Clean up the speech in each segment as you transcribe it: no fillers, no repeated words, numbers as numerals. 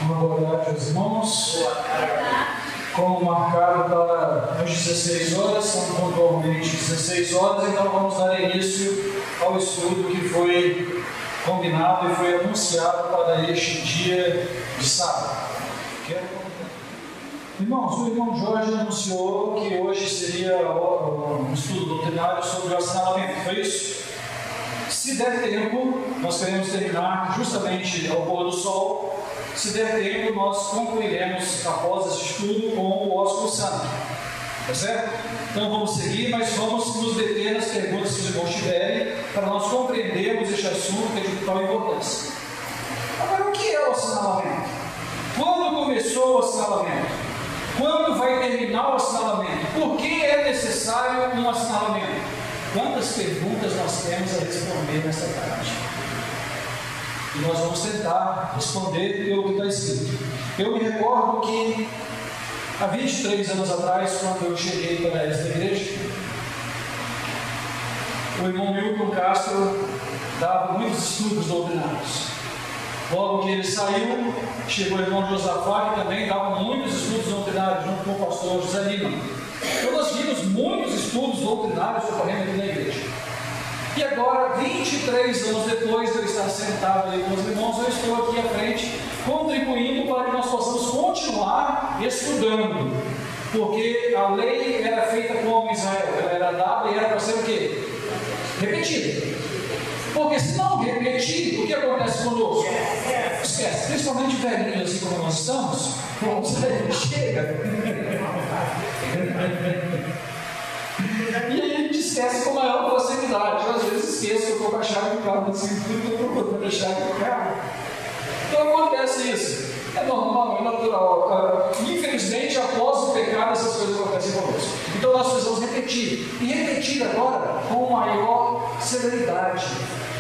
Uma boa tarde aos irmãos. Como marcado para as 16 horas, são pontualmente 16 horas, então vamos dar início ao estudo que foi combinado e foi anunciado para este dia de sábado. Irmãos, o irmão Jorge anunciou que hoje seria um estudo doutrinário sobre o assinalamento, foi isso? Se der tempo, nós queremos terminar justamente ao pôr do sol. Se der tempo, nós concluiremos após esse estudo com o ósculo santo. Tá certo? Então vamos seguir, mas vamos nos deter nas perguntas que os irmãos tiverem para nós compreendermos este assunto que é de vital importância. Agora, o que é o assinalamento? Quando começou o assinalamento? Quando vai terminar o assinalamento? Por que é necessário um assinalamento? Quantas perguntas nós temos a responder nesta tarde? E nós vamos tentar responder pelo que está escrito. Eu me recordo que há 23 anos atrás, quando eu cheguei para esta igreja, o irmão Milton Castro dava muitos estudos doutrinários. Logo que ele saiu, chegou o irmão Josafá, que também dava muitos estudos doutrinários, junto com o pastor José Lima. Então nós vimos muitos estudos doutrinários ocorrendo aqui na igreja. E agora, 23 anos depois de eu estar sentado aí com os irmãos, eu estou aqui à frente, contribuindo para que nós possamos continuar estudando. Porque a lei era feita como Israel, ela era dada e era para ser o quê? Repetida. Porque se não repetir, o que acontece conosco? Esquece, principalmente velhinhos assim como nós estamos, chega. E aí a gente esquece com maior facilidade. Eu às vezes esqueço que eu estou com a chave do carro assim, tudo eu estou procurando a chave do carro. Então acontece isso. É normal, é natural. Infelizmente, após o pecado, essas coisas acontecem conosco. Então nós precisamos repetir. E repetir agora com maior celeridade,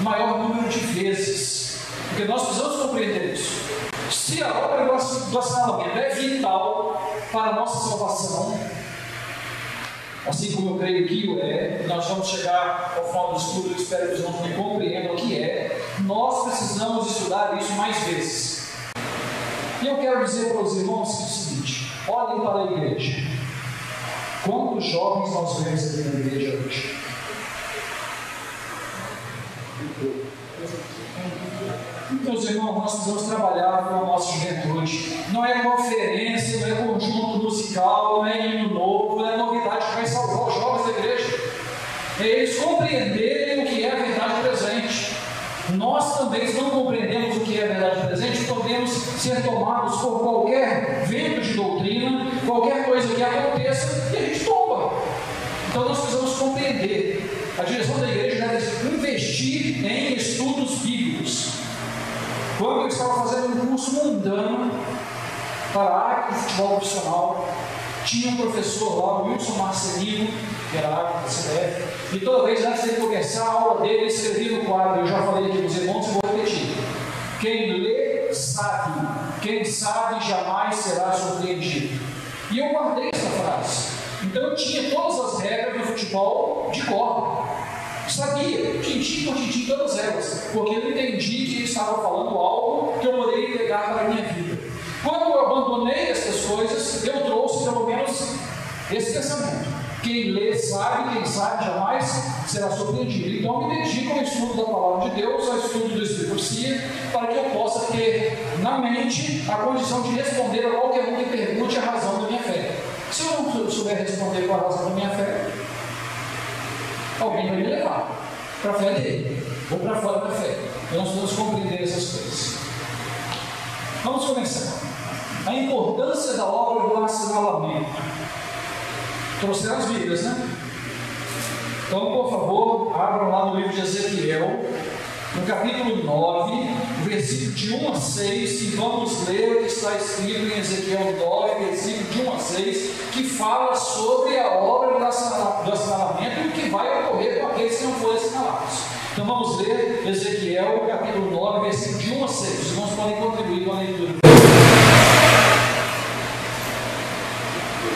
maior número de vezes. Porque nós precisamos compreender isso. Se a obra do assinalamento é vital para a nossa salvação, assim como eu creio que o é, nós vamos chegar ao final do estudo, eu espero que os irmãos me compreendam o que é, nós precisamos estudar isso mais vezes. E eu quero dizer para os irmãos o seguinte: olhem para a igreja. Quantos jovens nós vemos aqui na igreja hoje? Meus irmãos, nós precisamos trabalhar com a nossa juventude. Não é conferência, não é conjunto musical, não é hino novo, não é novidade que vai salvar os jovens da igreja. É eles compreenderem o que é a verdade presente. Nós também, se não compreendemos o que é a verdade presente, podemos ser tomados por qualquer vento de doutrina, qualquer coisa que aconteça, e a gente tomba. Então nós precisamos compreender. A direção da igreja deve investir em estudos bíblicos. Quando eu estava fazendo um curso mundano para a área de futebol profissional, tinha um professor lá, o Wilson Marcelino, que era a área da CBF, e toda vez antes de ele começar a aula dele, ele escrevia no quadro, eu já falei aqui nos irmãos e vou repetir: quem lê, sabe, quem sabe jamais será surpreendido. E eu guardei essa frase. Então eu tinha todas as regras do futebol de cor. Sabia, tintim por tintim, todas elas, porque eu entendi que ele estava falando algo que eu poderia pegar para a minha vida. Quando eu abandonei essas coisas, eu trouxe pelo menos esse pensamento: quem lê sabe, quem sabe jamais será surpreendido. Então eu me dedico ao estudo da palavra de Deus, ao estudo do Espírito Profecia, para que eu possa ter na mente a condição de responder a qualquer um que pergunte a razão da minha fé. Se eu não souber responder qual a razão da minha fé, alguém vai me levar para a fé dele, ou para fora da fé. Nós precisamos compreender essas coisas. Vamos começar. A importância da obra do assinalamento. Trouxeram as Bíblias, né? Então, por favor, abram lá no livro de Ezequiel, no capítulo 9, versículo de 1 a 6, e vamos ler o que está escrito em Ezequiel 9, versículo de 1 a 6, que fala sobre a obra do assinalamento e o que vai ocorrer com aqueles que não forem assinalados. Então vamos ler Ezequiel, capítulo 9, versículo de 1 a 6. Os irmãos podem contribuir com a leitura.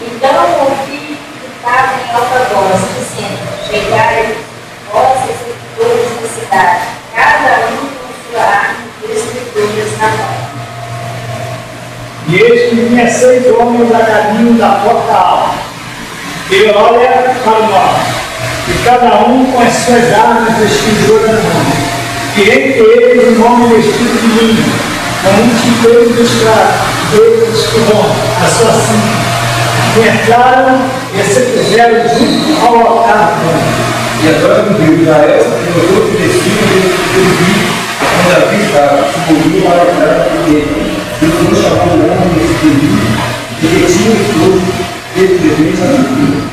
Então ouvi gritar em alta voz, dizendo: chegai, vós, executores da cidade, cada um com sua arma e escrituras na mão. E eis que vinha 6 homens a caminho da porta alta. E olha para o norte, e cada um com as suas armas vestidas na mão. E entre eles um homem vestido de linho, com um chiqueiro de escravos que vão a sua cinta. E entraram e se puseram junto ao altar. E agora o Deus de Israel, e outro destino, ele viu onde Davi estava, subiu para a entrada dele. E não chamou o homem desse período, e tinha tudo, ele presente a Davi.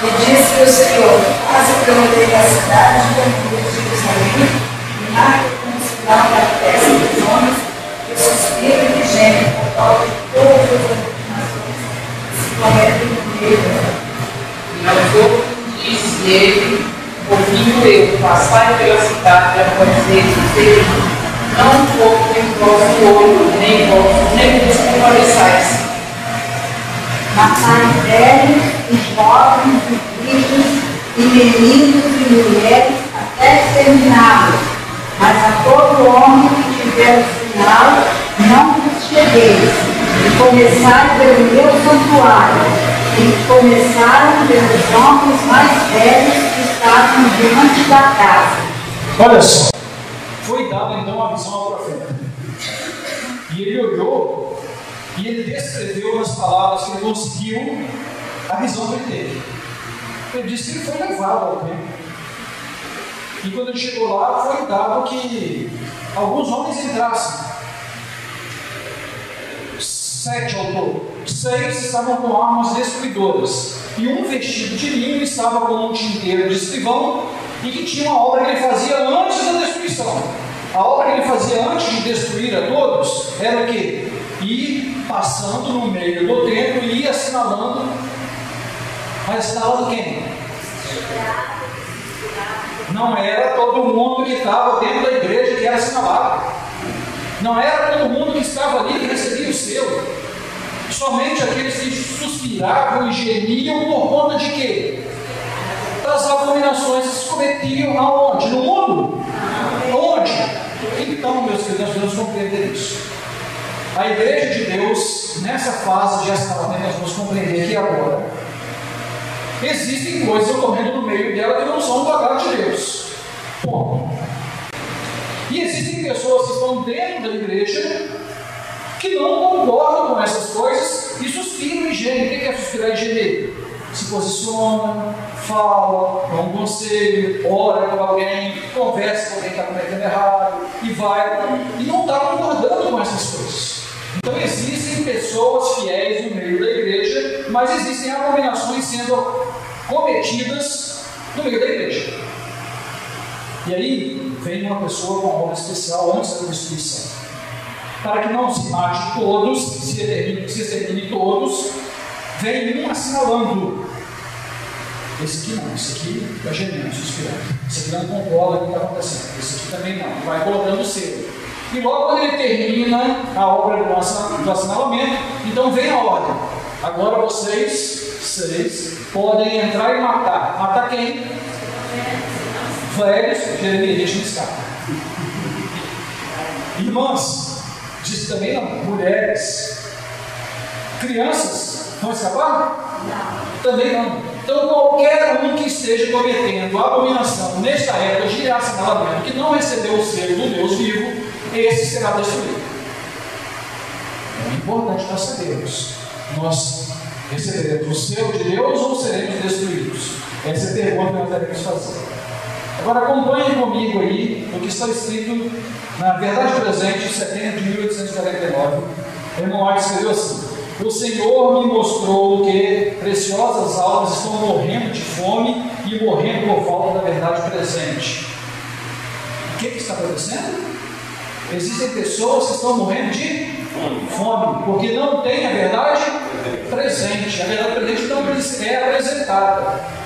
E disse o Senhor: passa pelo meio da cidade, pelo de Jerusalém, e marque como sinal da festa dos homens, e o suspiro de gêmeo por causa de todas as nações que se cometem no meio dela. Não disse ele, ouvindo eu, passai pela cidade após eles serem, não foquem vosso olho, nem vos compadeçais. Matai velhos e jovens e filhos, e meninos e mulheres, até exterminá-los. Mas a todo homem que tiver o sinal, não vos chegueis. E começai pelo meu santuário. E começaram pelos homens mais velhos que estavam diante da casa. Olha só, foi dada então a visão ao profeta. E ele olhou e ele descreveu nas palavras que ele conseguiu a visão que ele teve. Ele disse que ele foi levado ao templo. E quando ele chegou lá, foi dado que alguns homens entrassem. 7 ao todo. 6 estavam com armas destruidoras. E um vestido de linho estava com um tinteiro de escrivão e que tinha uma obra que ele fazia antes da destruição. A obra que ele fazia antes de destruir a todos era o quê? Ir passando no meio do templo e ir assinalando. Mas assinalando quem? Não era todo mundo que estava dentro da igreja que era assinalado. Não era todo mundo que estava ali que recebia o selo. Somente aqueles que suspiravam e gemiam por conta de quê? Das abominações que se cometiam aonde? No mundo? Onde? Então, meus queridos, nós devemos compreender isso. A igreja de Deus, nessa fase de assinalamento, nós vamos compreender que agora existem coisas ocorrendo no meio dela que não são do agrado de Deus. Bom, e existem pessoas que estão dentro da igreja que não concordam com essas coisas e suspiram e gemem. O que é suspirar e gemer? Se posiciona, fala, dá um conselho, ora com alguém, conversa com alguém que está cometendo errado e vai, e não está concordando com essas coisas. Então existem pessoas fiéis no meio da igreja, mas existem abominações sendo cometidas no meio da igreja. E aí vem uma pessoa com uma obra especial antes da destruição, para que não se mate todos, se extermine todos, vem um assinalando. Esse aqui não, esse aqui está gemendo, suspirando. Esse aqui não concorda com o que está acontecendo. Esse aqui também não, vai colocando o selo. E logo quando ele termina a obra do assinalamento, então vem a ordem. Agora vocês podem entrar e matar. Matar quem? Velhos, Jeremias, deixa eu escapar. Irmãs, diz também não, mulheres. Crianças, vão escapar? Não. Também não. Então qualquer um que esteja cometendo abominação nesta época de assinalamento, que não recebeu o selo do Deus vivo, esse será destruído. É importante nós sabermos. Nós receberemos o selo de Deus ou seremos destruídos? Essa é a pergunta que nós devemos fazer. Agora acompanhe comigo aí o que está escrito na Verdade Presente, de setembro de 1849. O irmão White escreveu assim: o Senhor me mostrou que preciosas almas estão morrendo de fome e morrendo por falta da verdade presente. O que está acontecendo? Existem pessoas que estão morrendo de fome, porque não tem a verdade presente. A verdade presente não é apresentada.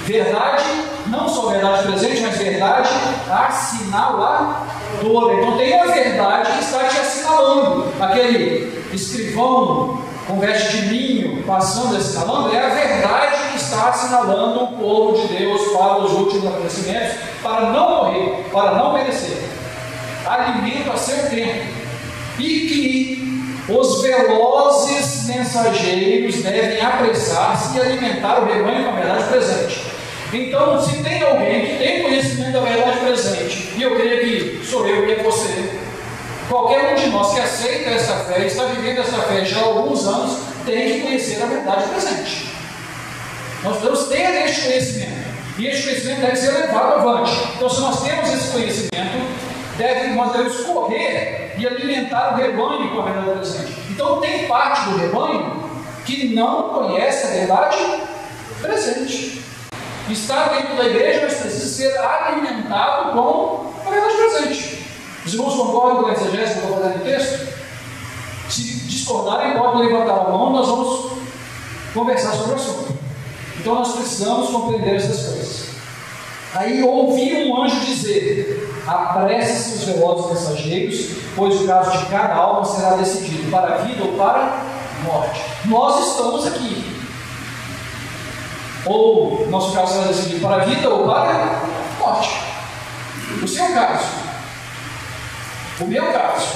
Verdade, não só verdade presente, mas verdade assinaladora. Então tem uma verdade que está te assinalando. Aquele escrivão com veste de linho passando assinalando, é a verdade que está assinalando o povo de Deus para os últimos acontecimentos, para não morrer, para não perecer. Alimento a seu tempo. e que os velozes mensageiros devem apressar-se e alimentar o rebanho com a verdade presente. Então, se tem alguém que tem conhecimento da verdade presente, e eu creio que sou eu e é você, qualquer um de nós que aceita essa fé, está vivendo essa fé já há alguns anos, tem que conhecer a verdade presente. Nós devemos ter este conhecimento, e este conhecimento deve ser levado avante. Então, se nós temos esse conhecimento, nós devemos correr e alimentar o rebanho com a verdade presente. Então, tem parte do rebanho que não conhece a verdade presente. Está dentro da igreja, mas precisa ser alimentado com a verdade presente. Os irmãos concordam com a exegese que eu vou fazer no texto? Se discordarem, podem levantar a mão, nós vamos conversar sobre o assunto. Então nós precisamos compreender essas coisas. Aí ouvi um anjo dizer: apresse-se os velozes mensageiros, pois o caso de cada alma será decidido para a vida ou para a morte. Nós estamos aqui. Ou nosso caso será decidido para a vida ou para a morte. O seu caso, o meu caso,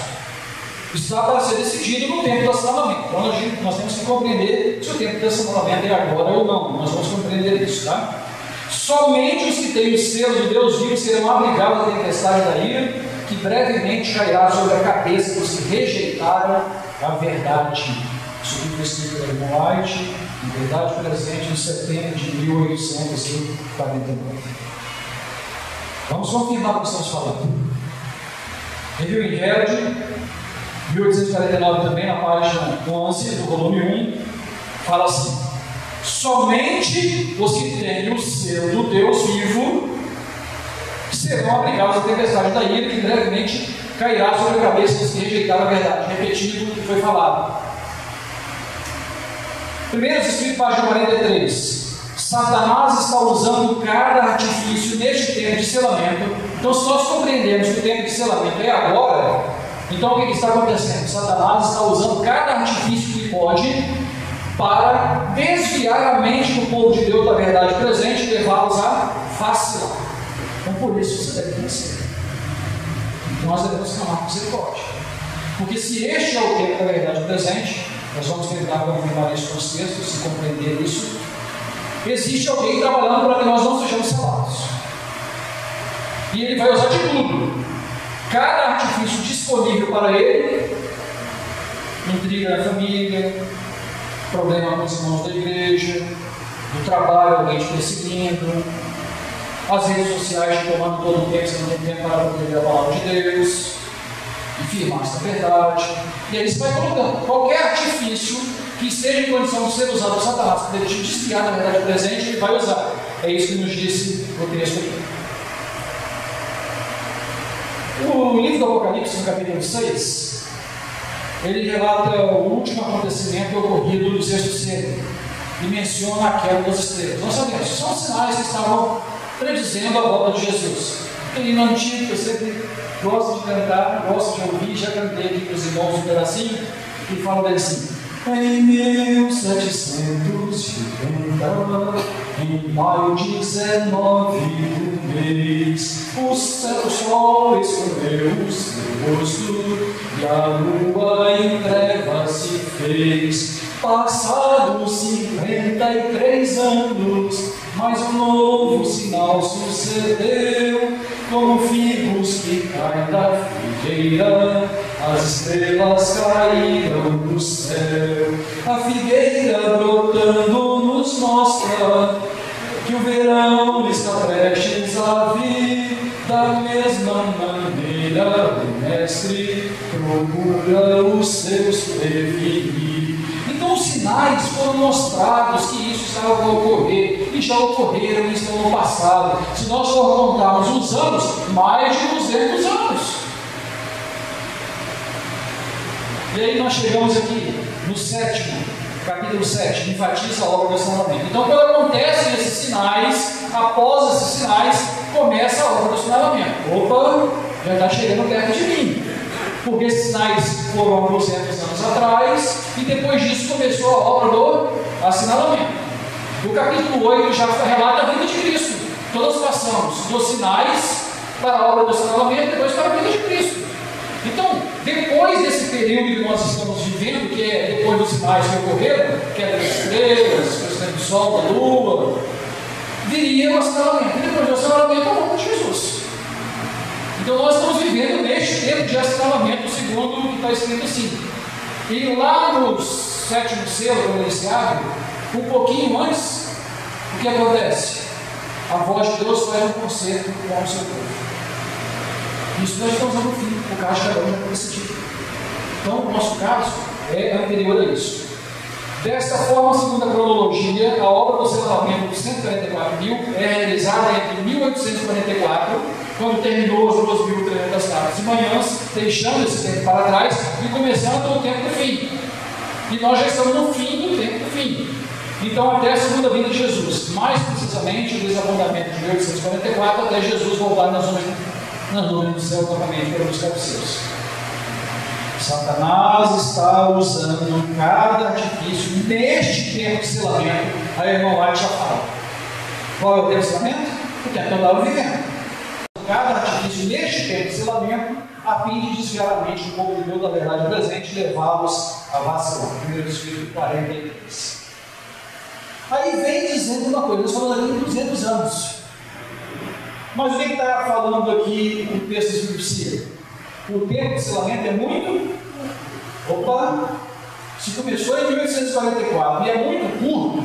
está para ser decidido no tempo do assinamento. Então nós temos que compreender se o tempo do assinamento é agora ou não. Nós vamos compreender isso, tá? Somente os que têm o selo de Deus vivo serão abrigados da tempestade da ira, que brevemente cairá sobre a cabeça dos que rejeitaram a verdade. Isso foi escrito pelo irmão White, em Verdade Presente, em setembro de 1849. Vamos confirmar o que estamos falando. Review in Herald, 1849 também, na página 11 do volume 1, fala assim: somente os que têm o selo do Deus vivo serão abrigados da tempestade da ira, que brevemente cairá sobre a cabeça dos que rejeitaram a verdade. Repetindo o que foi falado. Primeiro escrito, página 43. Satanás está usando cada artifício neste tempo de selamento. Então, se nós compreendemos que o tempo de selamento é agora, então o que está acontecendo? Satanás está usando cada artifício que pode para desviar a mente do povo de Deus da verdade presente e levá-los a vacilar. Então, por isso você deve conhecer. Nós devemos clamar misericórdia. Porque se este é o tempo da verdade presente, nós vamos tentar confirmar isso com os textos e compreender isso. Existe alguém trabalhando para que nós não sejamos selados. E ele vai usar de tudo. Cada artifício disponível para ele, intriga na família, problema com os irmãos da igreja, no trabalho, alguém te perseguindo, as redes sociais te tomando todo o tempo, você não tem tempo para poder a palavra de Deus, e firmar essa verdade. E aí você vai colocando qualquer artifício que esteja em condição de ser usado por Satanás para ele te desviar da verdade presente, ele vai usar. É isso que nos disse o texto aqui. O livro do Apocalipse, no capítulo 6, ele relata o último acontecimento ocorrido no sexto selo e menciona a queda das estrelas. Nós sabemos, são sinais que estavam predizendo a volta de Jesus. Tem no antigo, eu sempre gosto de cantar, gosto de ouvir, já cantei aqui para os irmãos um pedacinho, e fala bem assim: em 1750, em maio 19 do mês, o sol escondeu o seu rosto e a lua em trevas se fez. Passados 53 anos, mas um novo sinal sucedeu, como figos que caem da figueira, as estrelas caíram do céu. A figueira brotando nos mostra que o verão está prestes a vir. Da mesma maneira o mestre procura os seus prevenir. Então os sinais foram mostrados que isso estava a ocorrer, e já ocorreram e estão no passado. Se nós for contarmos os anos, mais de 200 anos. E aí nós chegamos aqui no sétimo, capítulo 7, que enfatiza a obra do assinamento. Então, quando acontecem esses sinais, após esses sinais, começa a obra do assinamento. Opa, já está chegando perto de mim. Porque esses sinais foram há 200 anos atrás, e depois disso começou a obra do assinalamento. O capítulo 8 já relata a vida de Cristo. Todos passamos dos sinais para a obra do assinalamento, depois para a vida de Cristo. Então, depois desse período que nós estamos vivendo, que é depois dos sinais que ocorreram, queda das estrelas, questão do sol, da lua, viria o assinalamento. E depois do assinalamento, a volta de Jesus. Então nós estamos vivendo neste tempo de assinalamento, segundo o que está escrito assim. E lá no sétimo selo, quando ele se abre, um pouquinho antes, o que acontece? A voz de Deus faz um concerto com o seu povo. Isso nós estamos no fim, o caso de cada um nesse tipo. Então, o nosso caso é anterior a isso. Desta forma, segundo a cronologia, a obra do selamento dos 144 mil é realizada entre 1844, quando terminou as 2.300 tardes e manhãs, deixando esse tempo para trás e começando o tempo do fim. E nós já estamos no fim do tempo do fim. Então, até a segunda vinda de Jesus, mais precisamente o desapontamento de 1844, até Jesus voltar nas nuvens do céu novamente para buscar os seus. Satanás está usando cada artifício neste tempo de selamento. A irmã White já fala. Qual é o tempo de selamento? O tempo que eu estava vivendo. Cada artifício neste tempo de selamento, a fim de desviar a mente do povo de Deus da verdade presente e levá-los a vacilar. 1 Espírito 43. Aí vem dizendo uma coisa, nós falamos aqui de 200 anos. Mas o que está falando aqui o texto de Bíblia? O tempo de selamento é muito. Opa! Se começou em 1844 e é muito curto,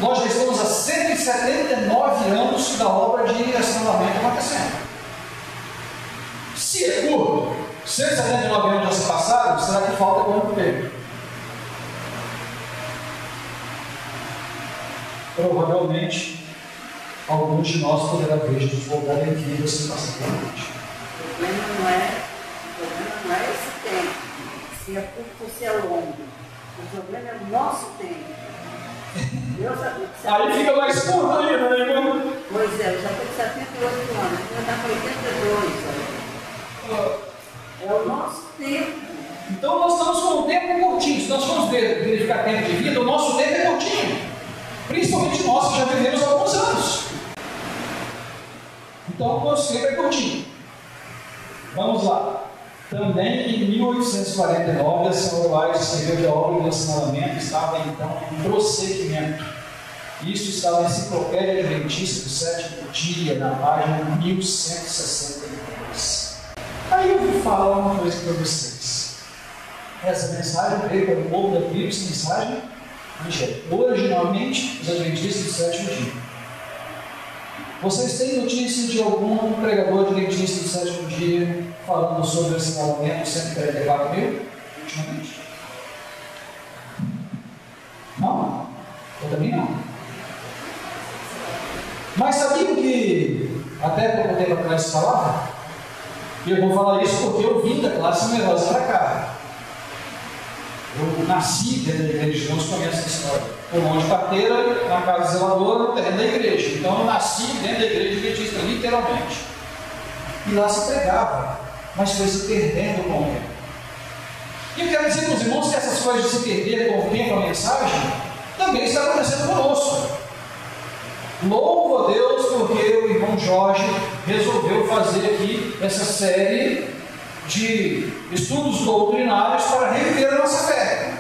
nós já estamos há 179 anos da obra de assinalamento acontecendo. Se é curto, 179 anos já se passaram, será que falta quanto tempo? Provavelmente, alguns de nós poderá ver Jesus voltar em vida sem passar pela morte. O problema não é esse tempo, se é curto ou se é longo. O problema é o nosso tempo. Aí fica mais curto ainda, né, irmão? Pois é, eu já estou com 78 anos, eu já está com 82. É o nosso tempo. Então nós estamos com um tempo curtinho. Se nós formos verificar tempo de vida, o nosso tempo é curtinho. Principalmente nós que já vivemos há alguns anos. Então o nosso tempo é curtinho. Vamos lá. Também em 1849, a senhora White escreveu que a obra de assinalamento estava então em prosseguimento. Isso está na Enciclopédia Adventista do Sétimo Dia, na página 1162. Aí eu vou falar uma coisa para vocês. Essa mensagem veio para o povo da Bíblia, essa mensagem originalmente os Adventistas do Sétimo Dia. Vocês têm notícia de algum pregador adventista do Sétimo Dia falando sobre o assinalamento 144 mil ultimamente? Não? Eu também não. Mas sabiam que até pouco tempo atrás se falava? E eu vou falar isso porque eu vim da classe numerosa para cá. Eu nasci dentro da igreja de Deus, conheço essa história. Por mão de parteira, na casa zeladora, no terreno da igreja. Então eu nasci dentro da igreja adventista, literalmente. E lá se pregava, mas foi se perdendo com o tempo. E eu quero dizer para os irmãos que essas coisas de se perder com o tempo, a mensagem, também está acontecendo conosco. Louvo a Deus porque o irmão Jorge resolveu fazer aqui essa série de estudos doutrinários para reviver a nossa fé.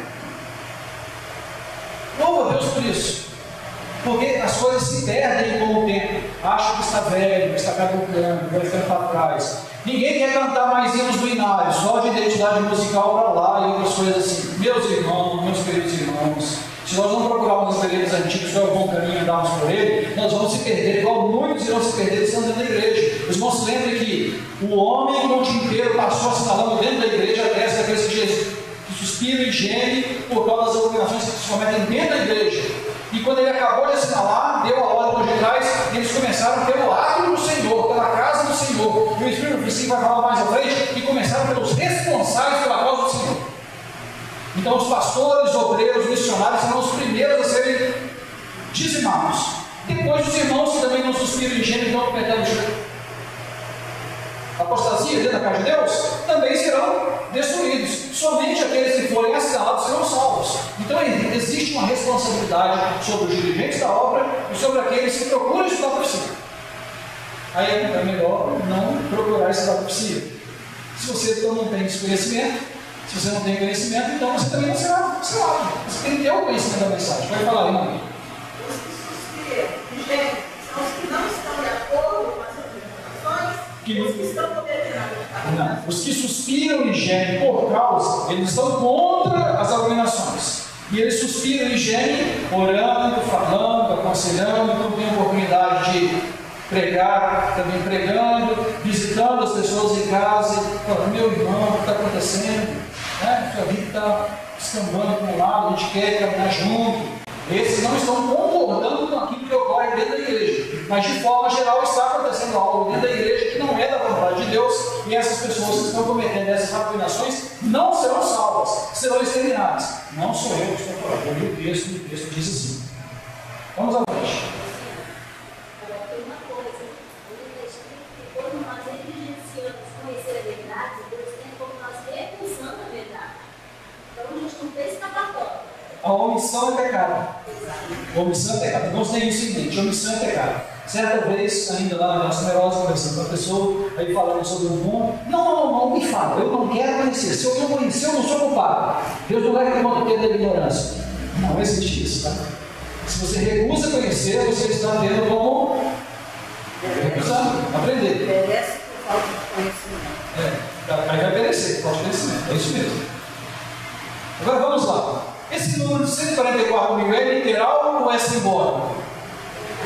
Louvo a Deus por isso, porque as coisas se perdem com o tempo. Acho que está velho, está caducando, vai ficando para trás. Ninguém quer cantar mais hinos do Inário, só de identidade musical para lá e outras coisas assim. Meus irmãos, meus queridos irmãos, se nós não procurarmos os períodos antigos, qual é o bom caminho e andarmos por ele, nós vamos se perder, igual muitos irão se perder estando dentro da igreja. Os irmãos se lembrem que o homem com o dia inteiro passou assinalando dentro da igreja até essa daqueles que suspiram e gemem por causa das abominações que se cometem dentro da igreja. E quando ele acabou de assinalar, deu a ordem por detrás, e eles começaram pelo ato do Senhor, pela casa do Senhor. E o Espírito Santo vai falar mais à frente, e começaram pelos responsáveis pela causa do Senhor. Então os pastores, obreiros, missionários serão os primeiros a serem dizimados. Depois os irmãos que também não suspiram e gemem, estão completando a apostasia dentro da casa de Deus, também serão destruídos. Somente aqueles que forem assinalados serão salvos. Então existe uma responsabilidade sobre os dirigentes da obra e sobre aqueles que procuram estudar a profecia. Aí é melhor não procurar estudar a profecia. Se você então não tem esse conhecimento, Se você não tem conhecimento, então você também não será salvo. Você tem que ter o conhecimento da mensagem. Pode falar, irmão. São os que não estão de acordo com as orientações, os que estão cometendo a não. Os que suspiram e gemem por causa, eles estão contra as abominações. E eles suspiram e gemem, orando, falando, aconselhando, então tem a oportunidade de pregar, também pregando, visitando as pessoas em casa, falando, meu irmão, o que está acontecendo? Sua vida está escambando para um lado, a gente quer caminhar junto. Esses não estão concordando com aquilo que ocorre dentro da igreja, mas de forma geral está acontecendo algo dentro da igreja que não é da vontade de Deus, e essas pessoas que estão cometendo essas abominações não serão salvas, serão exterminadas. Não sou eu que estou falando, eu li o texto diz assim. Vamos à frente. Tem uma coisa, quando nós negligenciamos conhecer a verdade, Deus tem como nós recusando a verdade. Então a gente não tem escapatória. A omissão é pecado. A omissão é pecado. Não tem isso em mente. A omissão é pecado. Certa vez, ainda lá na nossa neurose, conversando com a pessoa, aí falando sobre o mundo. Não me fala. Eu não quero conhecer. Se eu não conhecer, eu não sou culpado. Deus não vai querer ter da ignorância. Não existe isso, tá? Se você recusa conhecer, você está tendo como recusando, aprender. Perece por falta de conhecimento. Aí vai perecer, falta de conhecimento. É isso mesmo. Agora vamos lá. Esse número de 144 mil é literal ou é simbólico?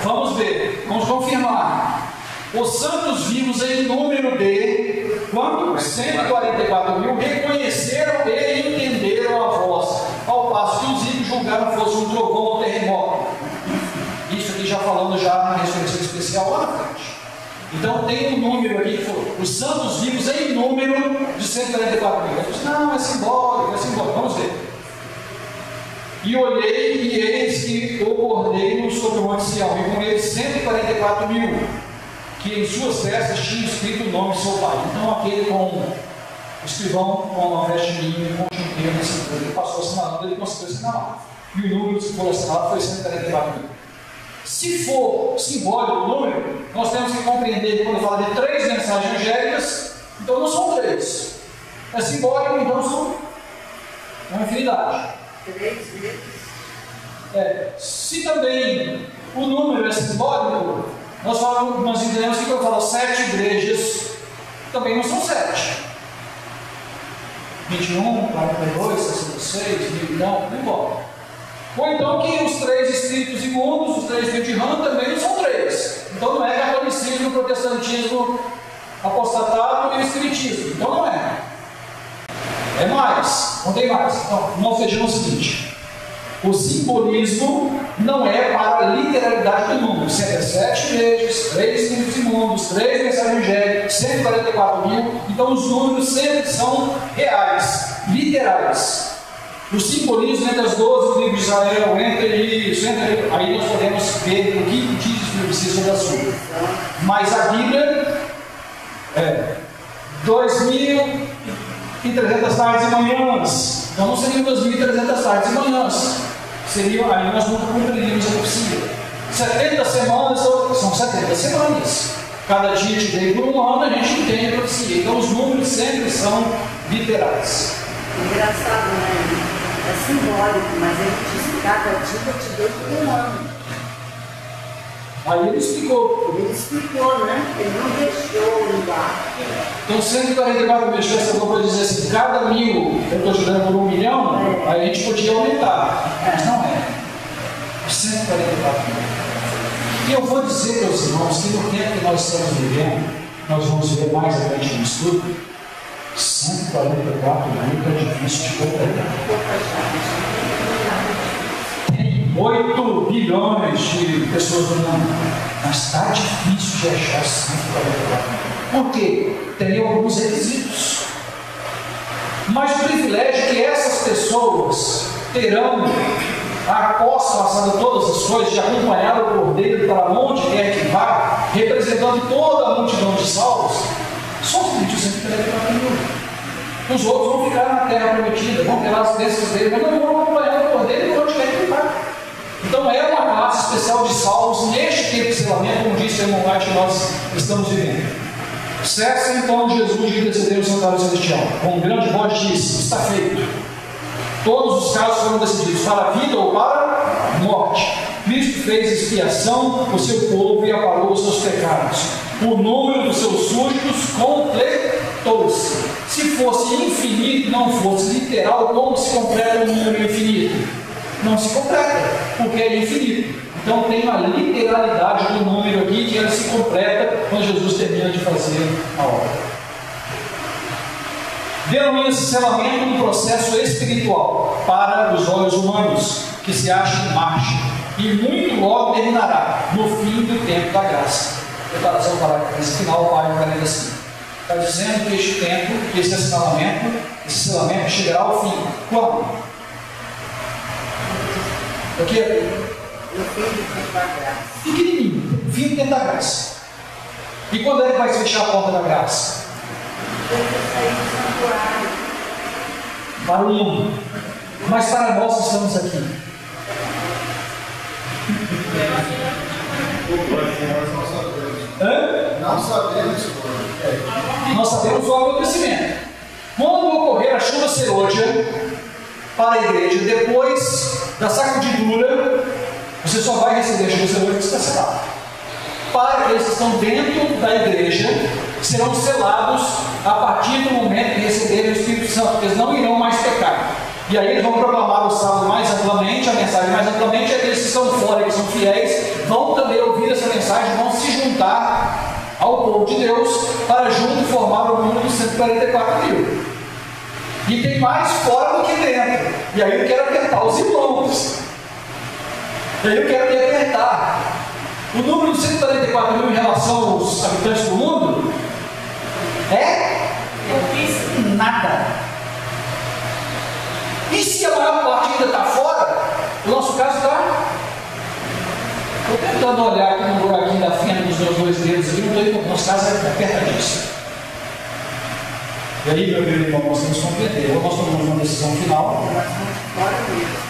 Vamos ver, vamos confirmar. Os santos vivos em número de quanto? 144 mil reconheceram e entenderam a voz, ao passo que os ímpios julgaram fosse um trovão ou terremoto. Isso aqui já falando já na ressurreição especial lá na frente. Então tem um número aqui que foi os santos vivos em número de 144 mil. Não, é simbólico, vamos ver. E olhei, e eis que o cordeiro sobre o monte Sião, e com ele 144 mil, que em suas testas tinham escrito o nome de seu pai. Então aquele com o escrivão com uma veste de linho e com um tinteiro nesse livro, ele passou assinalando, ele conseguiu assinalar. E o número que foi assinalado foi 144 mil. Se for simbólico o número, nós temos que compreender que quando fala de 3 mensagens angélicas, então não são 3. É simbólico, então são uma infinidade. 3 vezes. Se também o número é simbólico, nós entendemos que quando fala 7 igrejas, também não são 7. 21, 42, 66, 1.000, não importa. Ou então que os 3 espíritos imundos, os 3 filhos de rã, também não são 3. Então não é catolicismo, protestantismo apostatado e o espiritismo. Então não é. É mais, não tem mais. Então, nós fechamos o seguinte: o simbolismo não é para a literalidade do número. 7 igrejas, 3 espíritos imundos, 3 mensagens angélicas, 144 mil. Então, os números sempre são reais, literais. O simbolismo entre as 12 tribos de Israel, entre isso, aí nós podemos ver o que diz o Bíblia sobre a sua. Mas a Bíblia é 2.300 tardes e manhãs. Então não seriam 2.300 tardes e manhãs. Seriam, aí nós nunca cumpriríamos a profecia. 70 semanas são 70 semanas. Cada dia de day por um ano a gente entende a profecia. Então os números sempre são literais. Engraçado, né? É simbólico, mas ele diz que cada dia te deu por um ano. Aí ele explicou. Ele explicou, né? Ele não deixou lugar. Então 144 mil, essa para dizer assim, cada 1.000 eu estou jogando por 1 milhão, aí a gente podia aumentar. Mas não é. 144 mil. E eu vou dizer, meus irmãos, que no tempo que nós estamos vivendo, nós vamos ver mais adiante no estudo, 144 mil é difícil de completar. Tem 8 bilhões de pessoas no mundo, mas está difícil de achar 144 mil. Por quê? Tem alguns requisitos. Mas o privilégio é que essas pessoas terão, após passar todas as coisas, de acompanhar o Cordeiro para onde quer que vá, representando toda a multidão de salvos, só os 144 mil. Os outros vão ficar na terra prometida, vão ter lá as bênçãos dele, mas não vão acompanhar o Cordeiro para onde quer que vá. Então é uma classe especial de salvos neste tempo de selamento, como disse o irmão White, que nós estamos vivendo. Cessa então Jesus de interceder no santuário celestial. Com grande voz disse: está feito. Todos os casos foram decididos para a vida ou para a morte. Cristo fez expiação por seu povo e apagou os seus pecados. O número dos seus súditos completou-se. Se fosse infinito, não fosse literal, como se completa um número infinito? Não se completa, porque é infinito. Então tem uma literalidade do número aqui que ele se completa quando Jesus termina de fazer a obra. Denomina-se selamento um processo espiritual para os olhos humanos, que se acha em marcha, e muito logo terminará, no fim do tempo da graça. Preparação do parágrafo final, página 45. Está dizendo que este tempo, que esse selamento chegará ao fim. Quando? O quê? No fim do tempo da graça. Pequenininho, fim do tempo da graça. E quando é que vai se fechar a porta da graça? Depois de sair do santuário. Para o mundo. Mas para nós que estamos aqui. Não sabemos. Nós sabemos o acontecimento. Quando ocorrer a chuva serôdia para a igreja, depois da sacudidura, você só vai receber a chuva serôdia que está selada. Para aqueles que estão dentro da igreja, serão selados a partir do momento que receberem o Espírito Santo, porque eles não irão mais pecar. E aí eles vão proclamar o sábado mais amplamente, a mensagem mais amplamente, e aqueles que estão fora, que são fiéis, vão também ouvir essa mensagem, vão se juntar ao povo de Deus, para junto formar o número dos 144 mil. E tem mais fora do que dentro. E aí eu quero apertar os irmãos. E aí eu quero me apertar. O número dos 144 mil em relação aos habitantes do mundo é nada. E se a maior parte ainda está fora, o nosso caso está. Estou tentando olhar aqui no buraquinho da fenda dos meus dois dedos aqui, não estou indo, nosso caso é apertadíssimo. E aí, meu querido irmão, nós temos que compreender. Ou nós tomamos uma decisão final,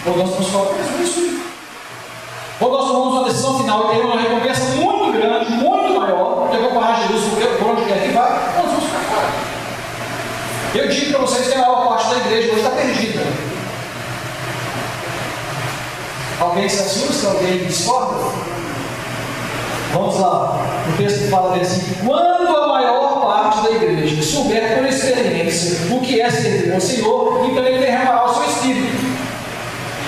ou nós estamos fora mesmo. Ou nós tomamos uma decisão final e temos uma recompensa muito grande, muito maior, porque eu vou parar Jesus por onde quer que vá, nós vamos ficar fora. Eu digo para vocês que a maior parte da igreja hoje está perdida. Alguém se assusta? Alguém discorda? Vamos lá. O texto fala bem assim: quando a maior parte da igreja souber por experiência o que é servir ao Senhor, então ele derramará o seu espírito.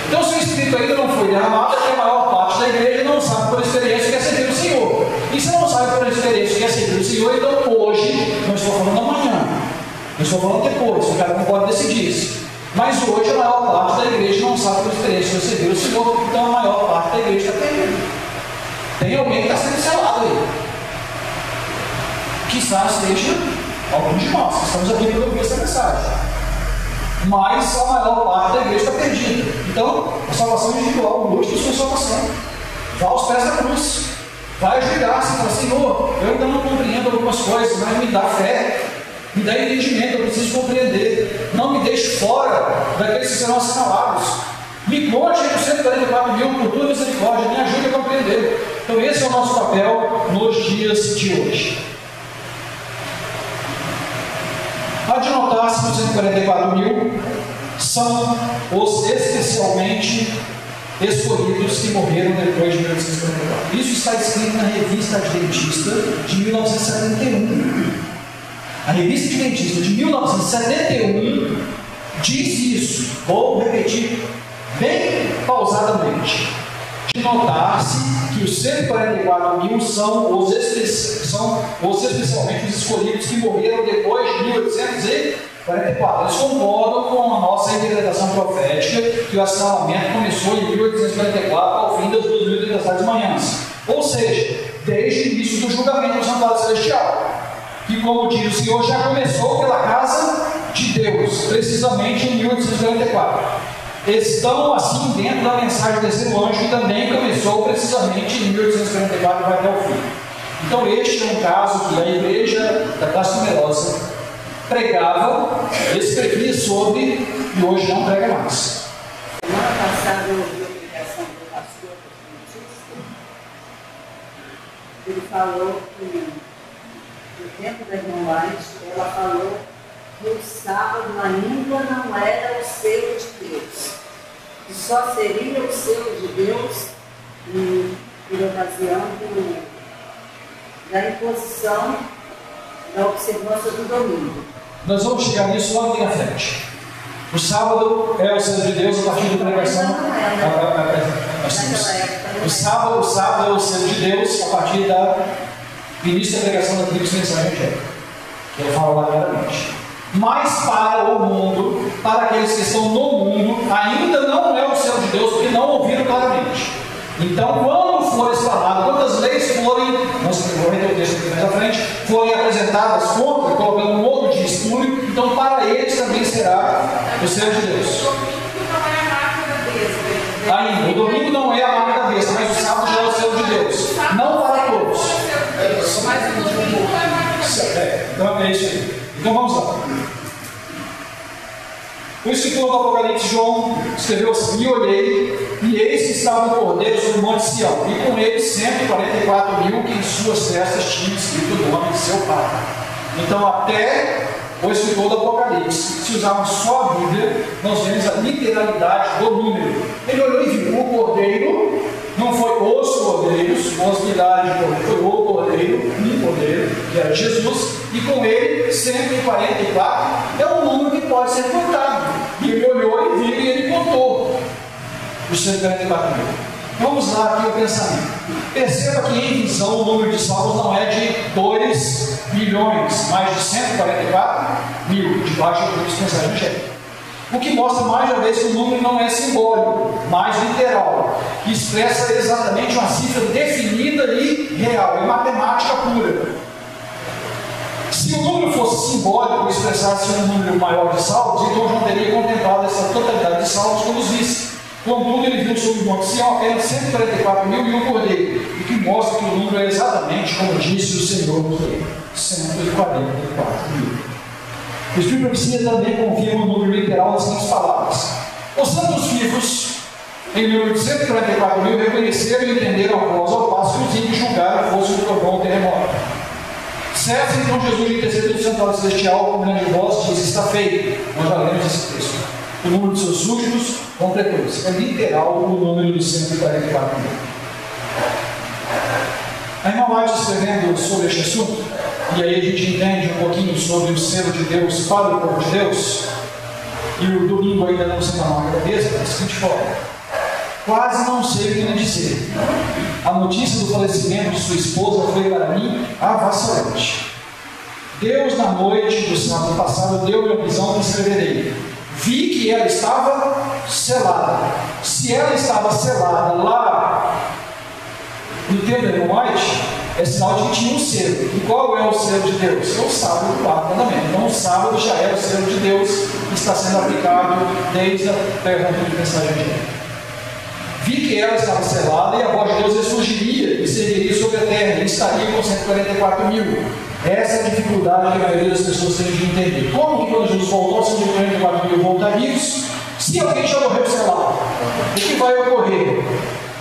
Então, se o espírito ainda não foi derramado, é que a maior parte da igreja não sabe por experiência o que é servir o Senhor. E se não sabe por experiência o que é servir o Senhor, então hoje, não estou falando amanhã, eu estou falando depois, o cara não pode decidir isso. Mas hoje a maior parte da igreja não sabe por experiência o que é servir o Senhor, então a maior parte da igreja está perdida. Tem alguém que está sendo selado aí. Quizás seja algum de nós, que estamos aqui para ouvir essa mensagem. Mas a maior parte da igreja está perdida. Então, a salvação individual, o Deus de sua salvação. Vá aos pés da cruz. Vai ajoelhar-se e falar: Senhor, eu ainda não compreendo algumas coisas, mas me dá fé, me dá entendimento, eu preciso compreender. Não me deixe fora daqueles que serão assinalados. Me conte os 144 mil por tua misericórdia, me ajude a compreender. Então, esse é o nosso papel nos dias de hoje. Há de notar-se que os 144 mil são os especialmente escolhidos que morreram depois de 1854. Isso está escrito na Revista Adventista de 1971. A Revista Adventista de 1971 diz isso. Vou repetir bem pausadamente. De notar-se que os 144 mil são os especialmente os escolhidos que morreram depois de 1844. Eles concordam com a nossa interpretação profética que o assinalamento começou em 1844 ao fim das 2037 manhãs. Ou seja, desde o início do julgamento do santuário celestial. Que, como diz o Senhor, já começou pela casa de Deus, precisamente em 1844. Estão assim dentro da mensagem desse anjo, que também começou precisamente em 1844 e vai até o fim. Então este é um caso que a igreja da classe numerosa pregava, escrevia sobre e hoje não prega mais. Semana passada eu ouvi a pregação do pastor Batista. Ele falou que no tempo da irmã White, ela falou que o sábado ainda não era o selo de Deus, que só seria o selo de Deus por ocasião da imposição da observância do domingo. Nós vamos chegar nisso logo aqui na frente. O sábado é o selo de Deus a partir da pregação. O sábado é o selo de Deus a partir do início da pregação da Tríplice Mensagem Angélica, que eu falo lá claramente. Mas para o mundo, para aqueles que estão no mundo, ainda não é o selo de Deus, porque não ouviram claramente. Então, quando for explanado, quando as leis forem, nós vamos ver o texto aqui mais à frente, forem apresentadas contra, colocando um outro de espúrio, então para eles também será o selo de Deus. Ainda, o domingo não é a marca da besta, mas o sábado já é o selo de Deus. Não para todos. Então é isso aí. Então vamos lá. O escritor do Apocalipse, João, escreveu assim: e olhei, e eis que estava o Cordeiro sobre o Monte Sião, e com ele 144.000 que em suas testas tinham escrito o nome de seu Pai. Então, até o escritor do Apocalipse, se usarmos só a Bíblia, nós vemos a literalidade do número. Ele olhou e viu o Cordeiro, não foi os cordeiros, possibilidade de cordeiro, foi o Cordeiro, um Cordeiro, que era Jesus, e com ele 144, é um número que pode ser contado. E ele olhou e viu e ele contou os 144 mil. Vamos lá aqui o pensamento. Perceba que em visão o número de salvos não é de 2 milhões, mas de 144 mil, debaixo do Tríplice Mensagem Angélica. O que mostra mais uma vez que o número não é simbólico, mas literal, que expressa exatamente uma cifra definida e real, é matemática pura. Se o número fosse simbólico e expressasse um número maior de salvos, então João teria contemplado essa totalidade de salvos como os visse. Contudo, ele viu sobre o Monte Sião apenas 144 mil e um cordeiro, o que mostra que o número é exatamente como disse o Senhor, 144 mil. O Espírito Profecia também confirma o número literal das seguintes palavras: os santos vivos, em número de 144 mil, reconheceram e entenderam a voz, ao passo que os ímpios julgaram fosse o trovão ou terremoto. Cessa então Jesus de interceder do santuário celestial com grande voz, diz: está feito. Nós já lemos esse texto. O número de seus súditos completou-se. É literal o número dos 144 mil. A irmã White, escrevendo sobre este assunto, e aí a gente entende um pouquinho sobre o selo de Deus para o povo de Deus, e o domingo ainda não se dá uma cabeça, da seguinte forma: quase não sei o que lhe dizer. A notícia do falecimento de sua esposa foi para mim avassalante. Deus, na noite do sábado passado, deu-me a visão que escreverei. Vi que ela estava selada. Se ela estava selada lá no tempo da irmã White, é sinal de que tinha um selo. E qual é o selo de Deus? É o sábado do quarto mandamento. Então o sábado já é o selo de Deus que está sendo aplicado desde a pergunta de mensagem angélica. Vi que ela estava selada e a voz de Deus ressurgiria e seguiria sobre a terra e estaria com 144 mil. Essa é a dificuldade que a maioria das pessoas tem de entender. Como que quando Jesus voltou, 144 mil voltarios, se alguém já morreu selado, o que vai ocorrer?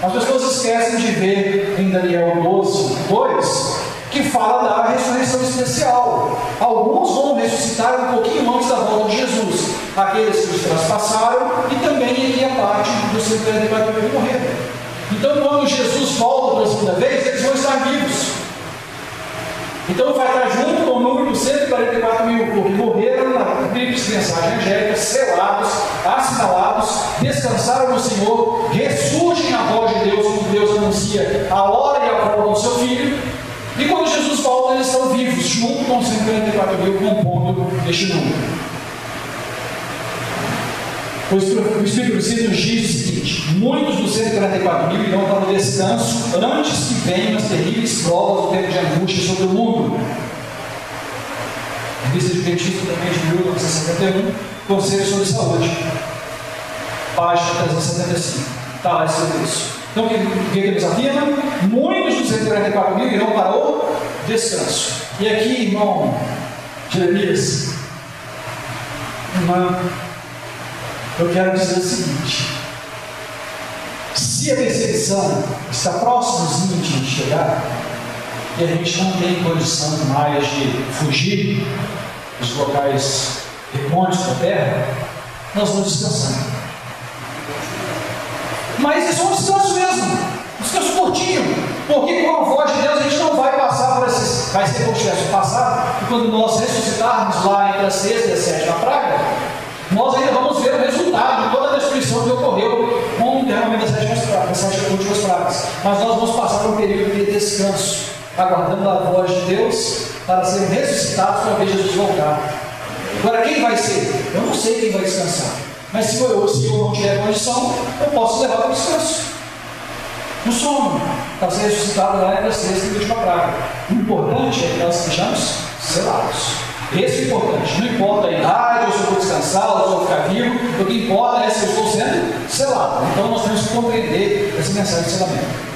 As pessoas esquecem de ver em Daniel 12, 2, que fala da ressurreição especial. Alguns vão ressuscitar um pouquinho antes da volta de Jesus. Aqueles que os traspassaram e também aqui a parte dos 144 mil que morreram. Então, quando Jesus volta pela segunda vez, eles vão estar vivos. Então vai estar junto com o número dos 144 mil, porque morreram na Tríplice Mensagem Angélica, selados, assinalados, descansaram no Senhor, ressurgem a voz de Deus, quando Deus anuncia a hora e a volta do seu Filho, e quando Jesus volta, eles estão vivos, junto com os 144 mil, compondo este número. O Espírito Profecia nos diz o seguinte: muitos dos 144 mil irão para o descanso antes que venham as terríveis provas do tempo de angústia sobre o mundo. Revista de Adventista também de 1971, Conselho sobre Saúde, página 375. Está lá esse texto. Então o que ele nos afirma? Muitos dos 144 mil irão para o descanso. E aqui, irmão Jeremias, eu quero dizer o seguinte: se a perseguição está próximozinho de chegar, e a gente não tem condição mais de fugir dos locais recônditos da terra, nós vamos descansando. Mas isso é um descanso mesmo, um descanso curtinho, porque com a voz de Deus a gente não vai passar por esses, vai ser como se tivesse passado, e quando nós ressuscitarmos lá entre a sexta e a sétima praga, nós ainda vamos ver o resultado de toda a destruição que ocorreu com o derramamento das sete últimas pragas. Mas nós vamos passar por um período de descanso, aguardando a voz de Deus para serem ressuscitados para ver Jesus voltar. Agora, quem vai ser? Eu não sei quem vai descansar. Mas se eu não tiver condição, eu posso levar para o descanso. No sono, para ser ressuscitado lá entre a sexta e a última praga. O importante é que nós sejamos selados. Esse é o importante. Não importa a idade, ou se eu vou descansar, ou se eu vou ficar vivo. O que importa é se eu estou sendo selado. Então nós temos que compreender essa mensagem de selamento.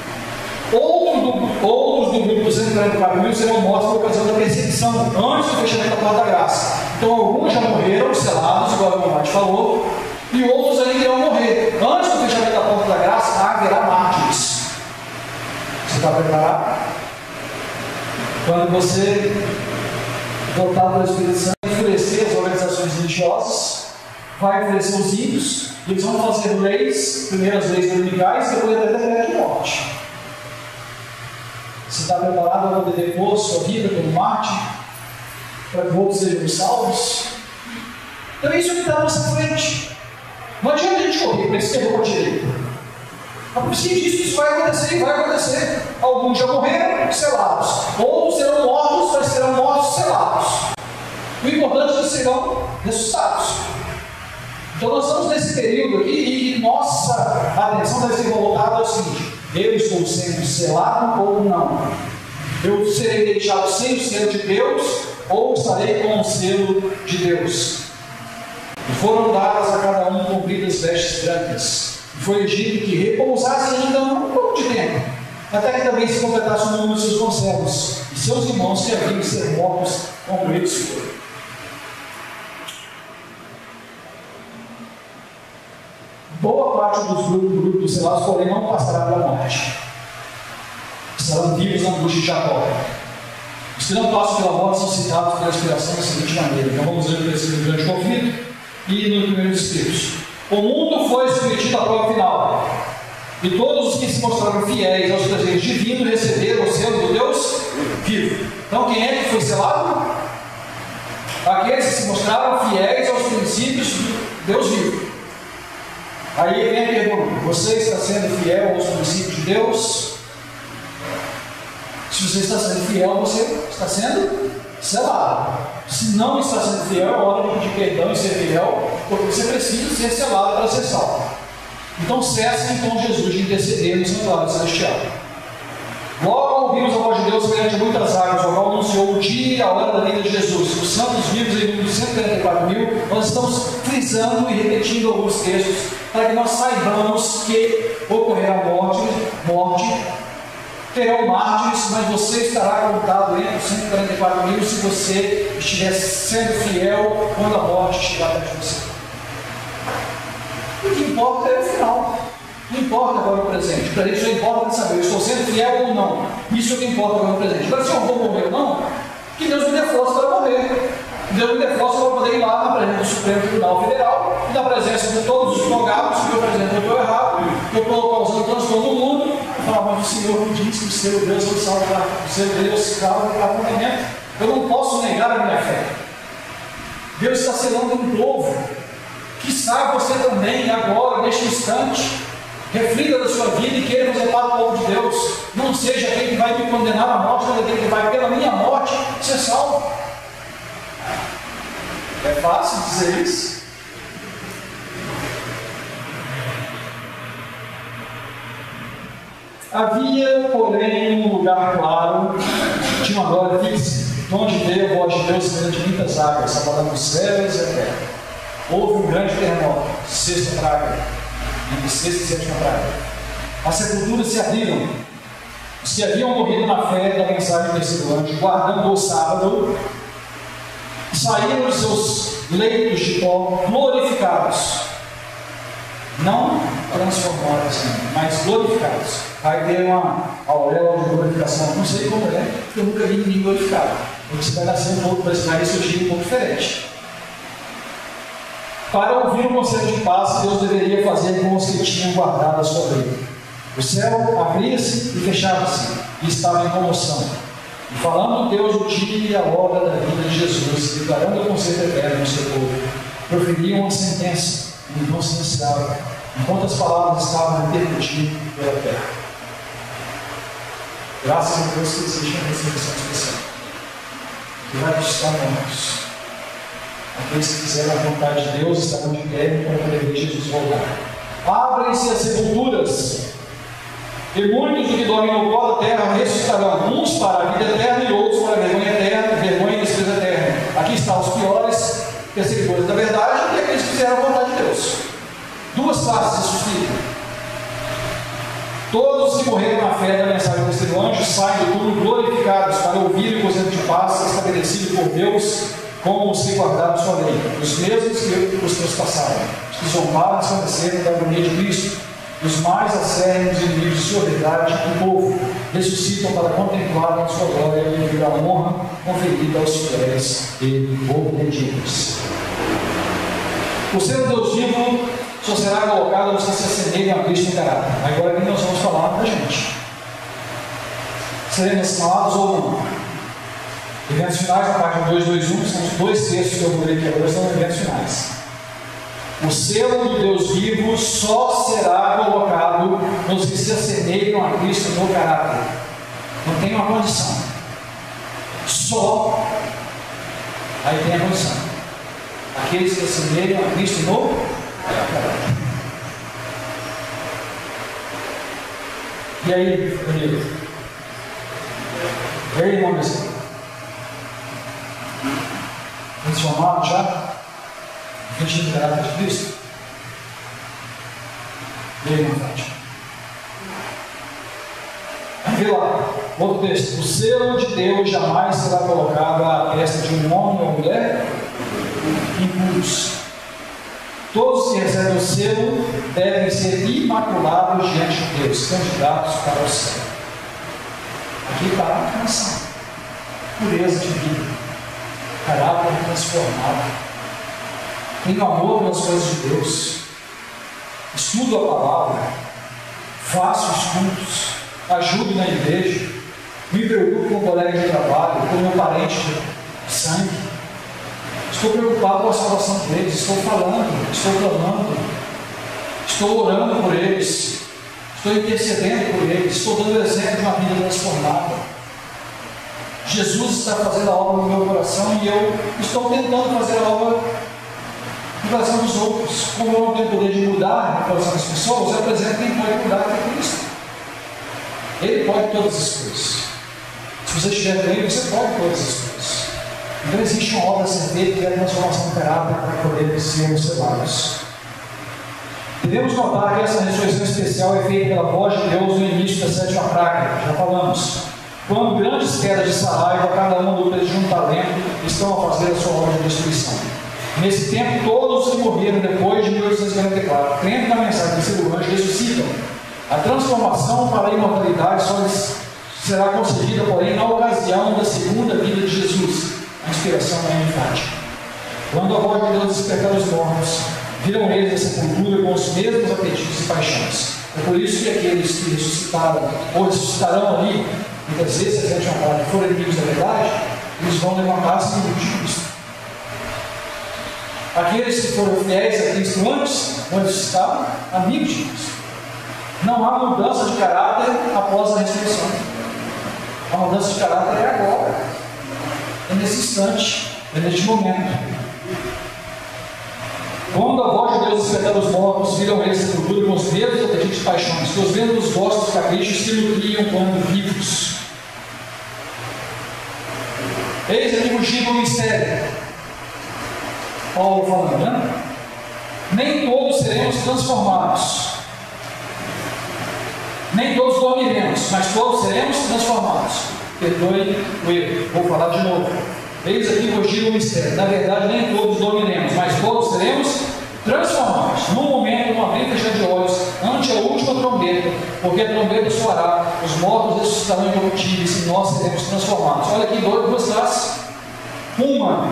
Outros do grupo dos 144 mil serão mortos por ocasião da perseguição antes do fechamento da porta da graça. Então alguns já morreram selados, igual o Mate falou, e outros ainda irão morrer. Antes do fechamento da porta da graça haverá mártires. Você está preparado? Quando você voltar para o Espírito Santo, enfurecer as organizações religiosas, vai oferecer os ímpios, e eles vão fazer leis, primeiro as leis dominicais, depois até a pena de morte. Você está preparado para poder depor sua vida como mártir, para que outros sejam salvos? Então é isso que está à nossa frente. Não adianta a gente correr para esse terror direito. A profecia diz que isso vai acontecer e vai acontecer. Alguns já morreram, selados. Outros serão mortos, mas serão mortos selados. O importante é que serão ressuscitados. Então nós estamos nesse período aqui e nossa atenção deve ser voltada ao seguinte: eu estou sendo selado ou não? Eu serei deixado sem o selo de Deus ou estarei com o selo de Deus? E foram dadas a cada um compridas vestes brancas. E foi dito que repousasse ainda um pouco de tempo, até que também se completasse o número de seus conservos e seus irmãos que haviam de ser mortos com eles foram. Boa parte dos grupos dos selados, porém, não passará pela morte. Estarão vivos na angústia de Jacó. Os que não passam pela morte são citados pela inspiração da seguinte maneira. Então vamos ver o princípio do grande conflito e no primeiro dos Espíritos. O mundo foi submetido à prova final, e todos os que se mostraram fiéis aos desejos divinos receberam o selo do Deus vivo. Então quem é que foi selado? Aqueles que se mostraram fiéis aos princípios do Deus vivo. Aí vem a pergunta: você está sendo fiel aos princípios de Deus? Se você está sendo fiel, você está sendo selado. Se não está sendo fiel, é hora de pedir perdão e ser fiel, porque você precisa ser selado para ser salvo. Então cessem com Jesus de interceder no santuário celestial. Logo ouvimos a voz de Deus perante muitas águas, o qual anunciou o dia e a hora da vinda de Jesus. Os santos vivos em número de 144 mil, nós estamos frisando e repetindo alguns textos para que nós saibamos que ocorrerá morte, terão mártires, mas você estará contado entre os 144 mil se você estiver sendo fiel quando a morte chegar perto de você. O que importa é o final. Não importa agora o presente. O presente só importa de saber, eu estou sendo fiel ou não. Isso é o que importa agora o presente. Agora, se eu vou morrer ou não, que Deus me dê força para morrer. Que Deus me dê força para poder ir lá na presença do Supremo Tribunal Federal e na presença de todos os advogados que eu apresento, eu estou errado, eu estou causando transtorno no mundo, e falar: mas o Senhor me diz que o seu Deus vai salvar, o seu Deus salva o apontamento. Eu não posso negar a minha fé. Deus está selando um povo. Quizá você também, agora, neste instante, reflita da sua vida e queira fazer parte do povo de Deus. Não seja aquele que vai me condenar à morte, mas aquele que vai, pela minha morte, ser salvo. É fácil dizer isso? Havia, porém, um lugar claro, tinha uma glória fixa, onde veio a voz de Deus perante muitas águas, abalando os céus e a terra. Houve um grande terremoto, sexta praga, entre sexta e sétima praga. As sepulturas se abriram. Os que haviam morrido na fé da mensagem do terceiro anjo, guardando o sábado, saíram de seus leitos de pó glorificados. Não transformados, mas glorificados. Vai ter uma auréola de glorificação. Não sei como é, porque eu nunca vi ninguém glorificado. Você vai nascer um pouco para ensinar isso, eu tive um pouco diferente. Para ouvir o conselho de paz, Deus deveria fazer com os que tinham guardado a sua lei. O céu abria-se e fechava-se, e estava em comoção. E falando Deus o dia e a hora da vida de Jesus, declarando o conselho eterno no seu povo, proferiam uma sentença, e não silenciavam, enquanto as palavras estavam repercutindo pela terra. Graças a Deus que existe uma ressurreição especial, que vai buscar mortos. Aqueles que fizeram a vontade de Deus estarão de pé para ver Jesus voltar. Abrem-se as sepulturas, e muitos que dormem no pó da terra ressuscitarão, uns para a vida eterna e outros para a vergonha eterna, vergonha e despesa eterna. Aqui estão os piores perseguidores da verdade e aqueles que fizeram a vontade de Deus. Duas classes se suscitam. Todos que morreram na fé da mensagem do terceiro anjo saem do túmulo glorificados para ouvir o conselho de paz estabelecido por Deus, como os que guardaram sua lei, os mesmos que os transpassaram, os que zombaram e esclareceram da agonia de Cristo, os mais acérrimos inimigos de sua verdade e povo, ressuscitam para contemplarem a sua glória e ouvir a honra conferida aos fiéis e obedientes. O ser Deus vivo só será colocado nos que se assemelham a Cristo em caráter. Agora aqui nós vamos falar para a gente. Seremos assinados ou não? Eventos finais, na página 221, são os dois textos que eu vou ler aqui agora, são eventos finais. O selo do Deus vivo só será colocado nos que se assemelham a Cristo no caráter. Não tem uma condição. Só. Aí tem a condição. Aqueles que se assemelham a Cristo no caráter. E aí, Danilo? E aí, irmão Bezerra? Transformado já? Vestido de caráter de Cristo? E aí, irmão Fátima? Vê lá, outro texto. O selo de Deus jamais será colocado à testa de um homem ou mulher impuros. Todos que recebem o selo devem ser imaculados diante de Deus, candidatos para o céu. Aqui está a canção. Pureza de vida, caráter transformado. Tenho amor pelas coisas de Deus. Estudo a palavra. Faço os cultos. Ajudo na igreja. Me preocupo com o colega de trabalho, com o meu parente de sangue. Estou preocupado com a salvação deles. Estou falando, estou clamando. Estou orando por eles. Estou intercedendo por eles. Estou dando exemplo de uma vida transformada. Jesus está fazendo a obra no meu coração e eu estou tentando fazer a obra no coração dos outros. Como eu não tenho poder de mudar o coração das pessoas, eu apresento quem pode mudar, que é Cristo. Ele pode todas as coisas. Se você estiver com ele, você pode todas as coisas. Então existe uma obra a ser feita que é a transformação do caráter para poder sermos selados. Devemos notar que essa ressurreição especial é feita pela voz de Deus no início da sétima praga, já falamos. Quando grandes pedras de sarraiva, cada uma luta de um talento, estão a fazer a sua obra de destruição. Nesse tempo, todos os que morreram depois de 1844, crendo na mensagem do terceiro anjo, ressuscitam. A transformação para a imortalidade só será concedida, porém, na ocasião da segunda vinda de Jesus. A inspiração é enfática. Quando a voz de Deus despertar os mortos, viram eles a sepultura com os mesmos apetites e paixões. É por isso que aqueles que ressuscitaram, ou ressuscitarão ali, muitas vezes, se a gente falar que forem inimigos da verdade, eles vão levantar-se no de Cristo. Aqueles que foram fiéis a Cristo antes, vão ressuscitar amigos de Cristo. Não há mudança de caráter após a ressurreição. A mudança de caráter é agora. É nesse instante, é neste momento. Quando a voz de Deus despertar os mortos, viram eles a sepultura com os mesmos apetites e paixões, que os mesmos gostos e caprichos se nutriam quando vivos. Eis aqui o Chico mistério. Paulo falando, né? Nem todos seremos transformados. Nem todos dormiremos, mas todos seremos transformados. Perdoe o erro. Vou falar de novo. Eis aqui corrigir o mistério. Na verdade, nem todos dormiremos, mas todos seremos transformados. Num momento, uma abrir e fechar de olhos, antes trombeta, porque a trombeta soará, os mortos ressuscitarão incorruptíveis e nós seremos transformados. Olha aqui duas classes. Uma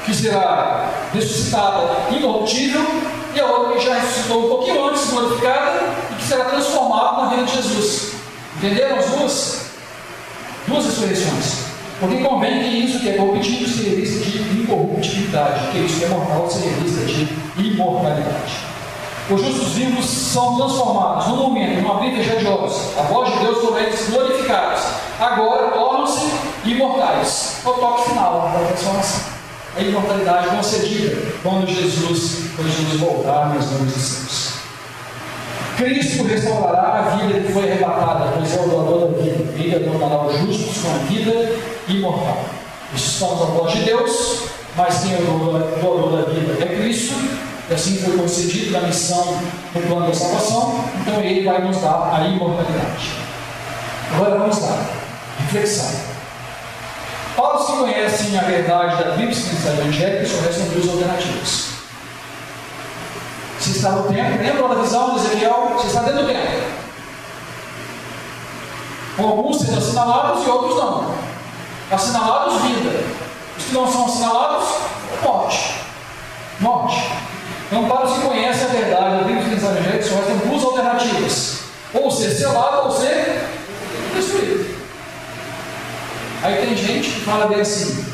que será ressuscitada incorruptível e a outra que já ressuscitou um pouquinho antes, glorificada, e que será transformada na vida de Jesus. Entenderam as duas? Duas ressurreições. Porque convém que isso que é corruptível seja visto de incorruptibilidade, que isso que é mortal seja visto de imortalidade. Os justos vivos são transformados no momento, numa abrir e fechar de olhos. A voz de Deus sobre eles glorificados. Agora tornam-se imortais. É o toque final da transformação. A imortalidade concedida quando Jesus voltar nas nuvens dos céus. Cristo restaurará a vida que foi arrebatada, pois é o doador da vida. Ele adornará os justos com a vida imortal. Isso estamos a voz de Deus, mas quem é o doador da vida é Cristo. E assim foi concedido na missão no plano da salvação, então ele vai nos dar a imortalidade. Agora vamos lá, reflexão. Para os que conhecem a verdade da bíblica evangélica, só restam duas alternativas. Você está no tempo, lembra da visão de Ezequiel? Você está dentro do tempo. Alguns sendo assinalados e outros não. Assinalados, vida. Os que não são assinalados, morte. Morte. Então, para os que conhecem a verdade da bíblica evangélica, só restam duas alternativas: ou ser selado ou ser destruído. Aí tem gente que fala bem assim: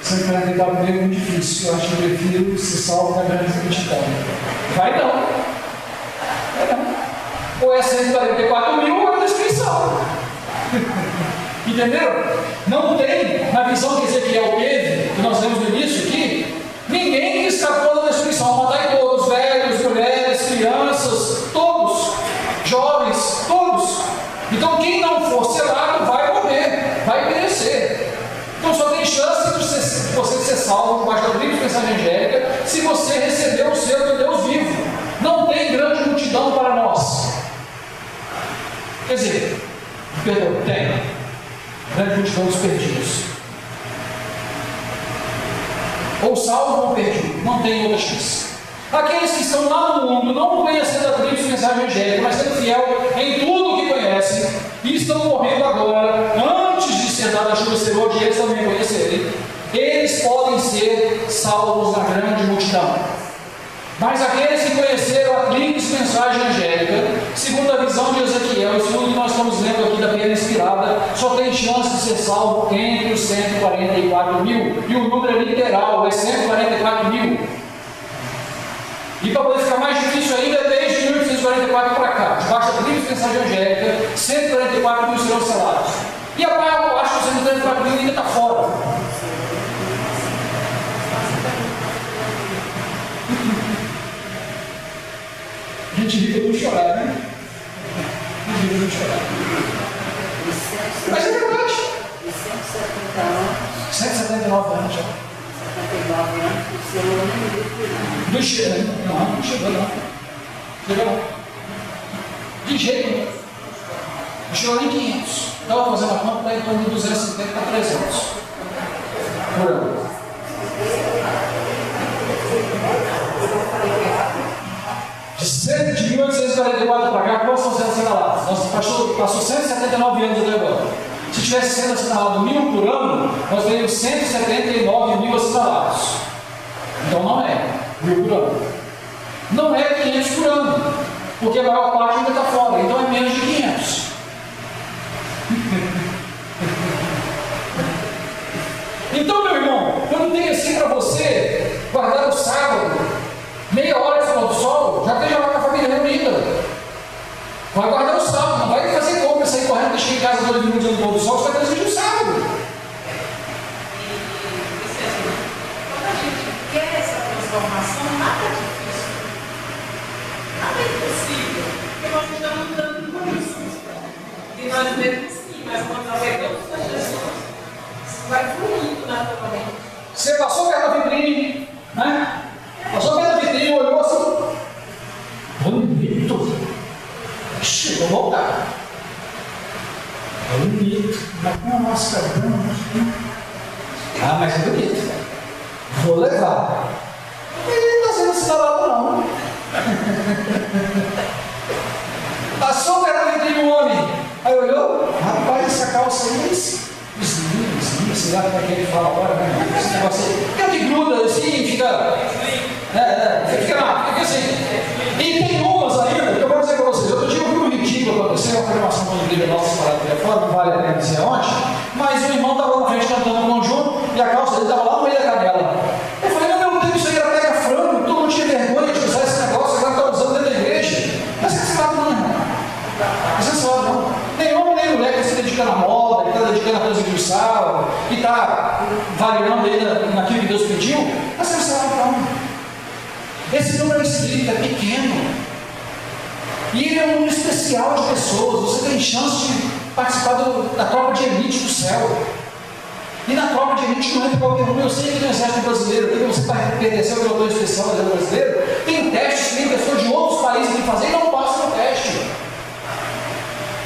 144 mil é muito difícil, eu acho que eu prefiro ser salvo na grande multidão. Vai não. Ou é 144 mil ou é destruição. Entenderam? Não tem, na visão que Ezequiel teve, que nós vemos no início aqui, ninguém que escapou da destruição. Matai todos, velhos, mulheres, crianças, todos, jovens, todos. Então quem não for selado vai morrer, vai perecer. Então só tem chance de você ser salvo debaixo da bíblica evangélica se você receber o selo de Deus vivo. Não tem grande multidão para nós. Quer dizer, perdão, tem grande multidão dos perdidos. Ou salvo ou perdido, não tem outra chance. Aqueles que estão lá no mundo, não conhecendo a bíblica evangélica, mas sendo fiel em tudo que conhecem, e estão morrendo agora, antes de ser dada a chuva do Senhor, de eles também conhecerem, eles podem ser salvos na grande multidão. Mas aqueles que conheceram a tríplice mensagem angélica, segundo a visão de Ezequiel, e segundo o que nós estamos lendo aqui da Bíblia inspirada, só tem chance de ser salvo entre os 144 mil. E o número é literal, é 144 mil. E para poder ficar mais difícil ainda, desde 1844 para cá, debaixo da tríplice mensagem angélica, 144 mil serão selados. E a maior parte dos 144 mil ainda está fora. A gente ri para não chorar, né? A gente ri para não chorar. Mas é verdade. 179 anos já. 79 anos, o Senhor não me Não chega, não chegou não. Chegou não. De jeito nenhum. Não chegou nem 500. Estava fazendo a conta, está em torno de 250 a 300. Por ano. De 1844 para cá, quantos estão sendo assinalados? Nós passou 179 anos até agora. Se tivesse sendo assinalado 1000 por ano, nós teríamos 179 mil assinalados. Então não é 1000 por ano. Não é 500 por ano, porque a maior parte ainda está fora, então é menos de 500. Então, meu irmão, quando tem assim para você guardar o sábado, meia hora de pôr do sol, já esteja lá com a família reunida. Vai guardar o sábado, não vai fazer compra, sair correndo, deixar em casa 2 minutos no pôr do sol, você vai transmitir o sábado. Quando a gente quer essa transformação, nada é difícil. Nada é impossível. Porque nós estamos andando com isso. E nós mesmos sim, mas quando nós pegamos a Jesus, isso vai fluindo naturalmente. Você passou perto da vitrine, né? Passou perto da vitrine, olhou assim. Bonito. Ixi, vou voltar. Bonito. Mas com uma máscara branca. Ah, mas é bonito. Vou levar. Ele não está sendo assinalado, não. calça aí, slim, sei lá como é que ele fala agora, né? Esse negócio aí, que é o que gruda assim, fica assim. E tem umas ainda, que eu vou dizer para vocês, outro dia eu vi um ridículo acontecer, uma formação com a igreja nossa separada do telefone, não vale a pena dizer aonde, mas o irmão estava na frente cantando no conjunto e a calça dele estava lá no meio da canela. Eu falei, meu Deus, isso aí era pega frango, todo mundo tinha vergonha de usar esse negócio, agora está usando dentro da igreja. Mas você não sabe não, irmão. Você não sabe não. Nem homem nem mulher que está se dedicando à moda, que está dedicando a coisa de sal, que está variando aí naquilo que Deus pediu, mas você não sabe não. Esse número é estrito, é pequeno. E ele é um número especial de pessoas. Você tem chance de participar da tropa de elite do céu. E na tropa de elite não entra qualquer um. Eu sei que no exército brasileiro, que você pertenceu ao pelotão especial do exército brasileiro, tem testes que tem pessoas de outros países que fazem e não passam no teste.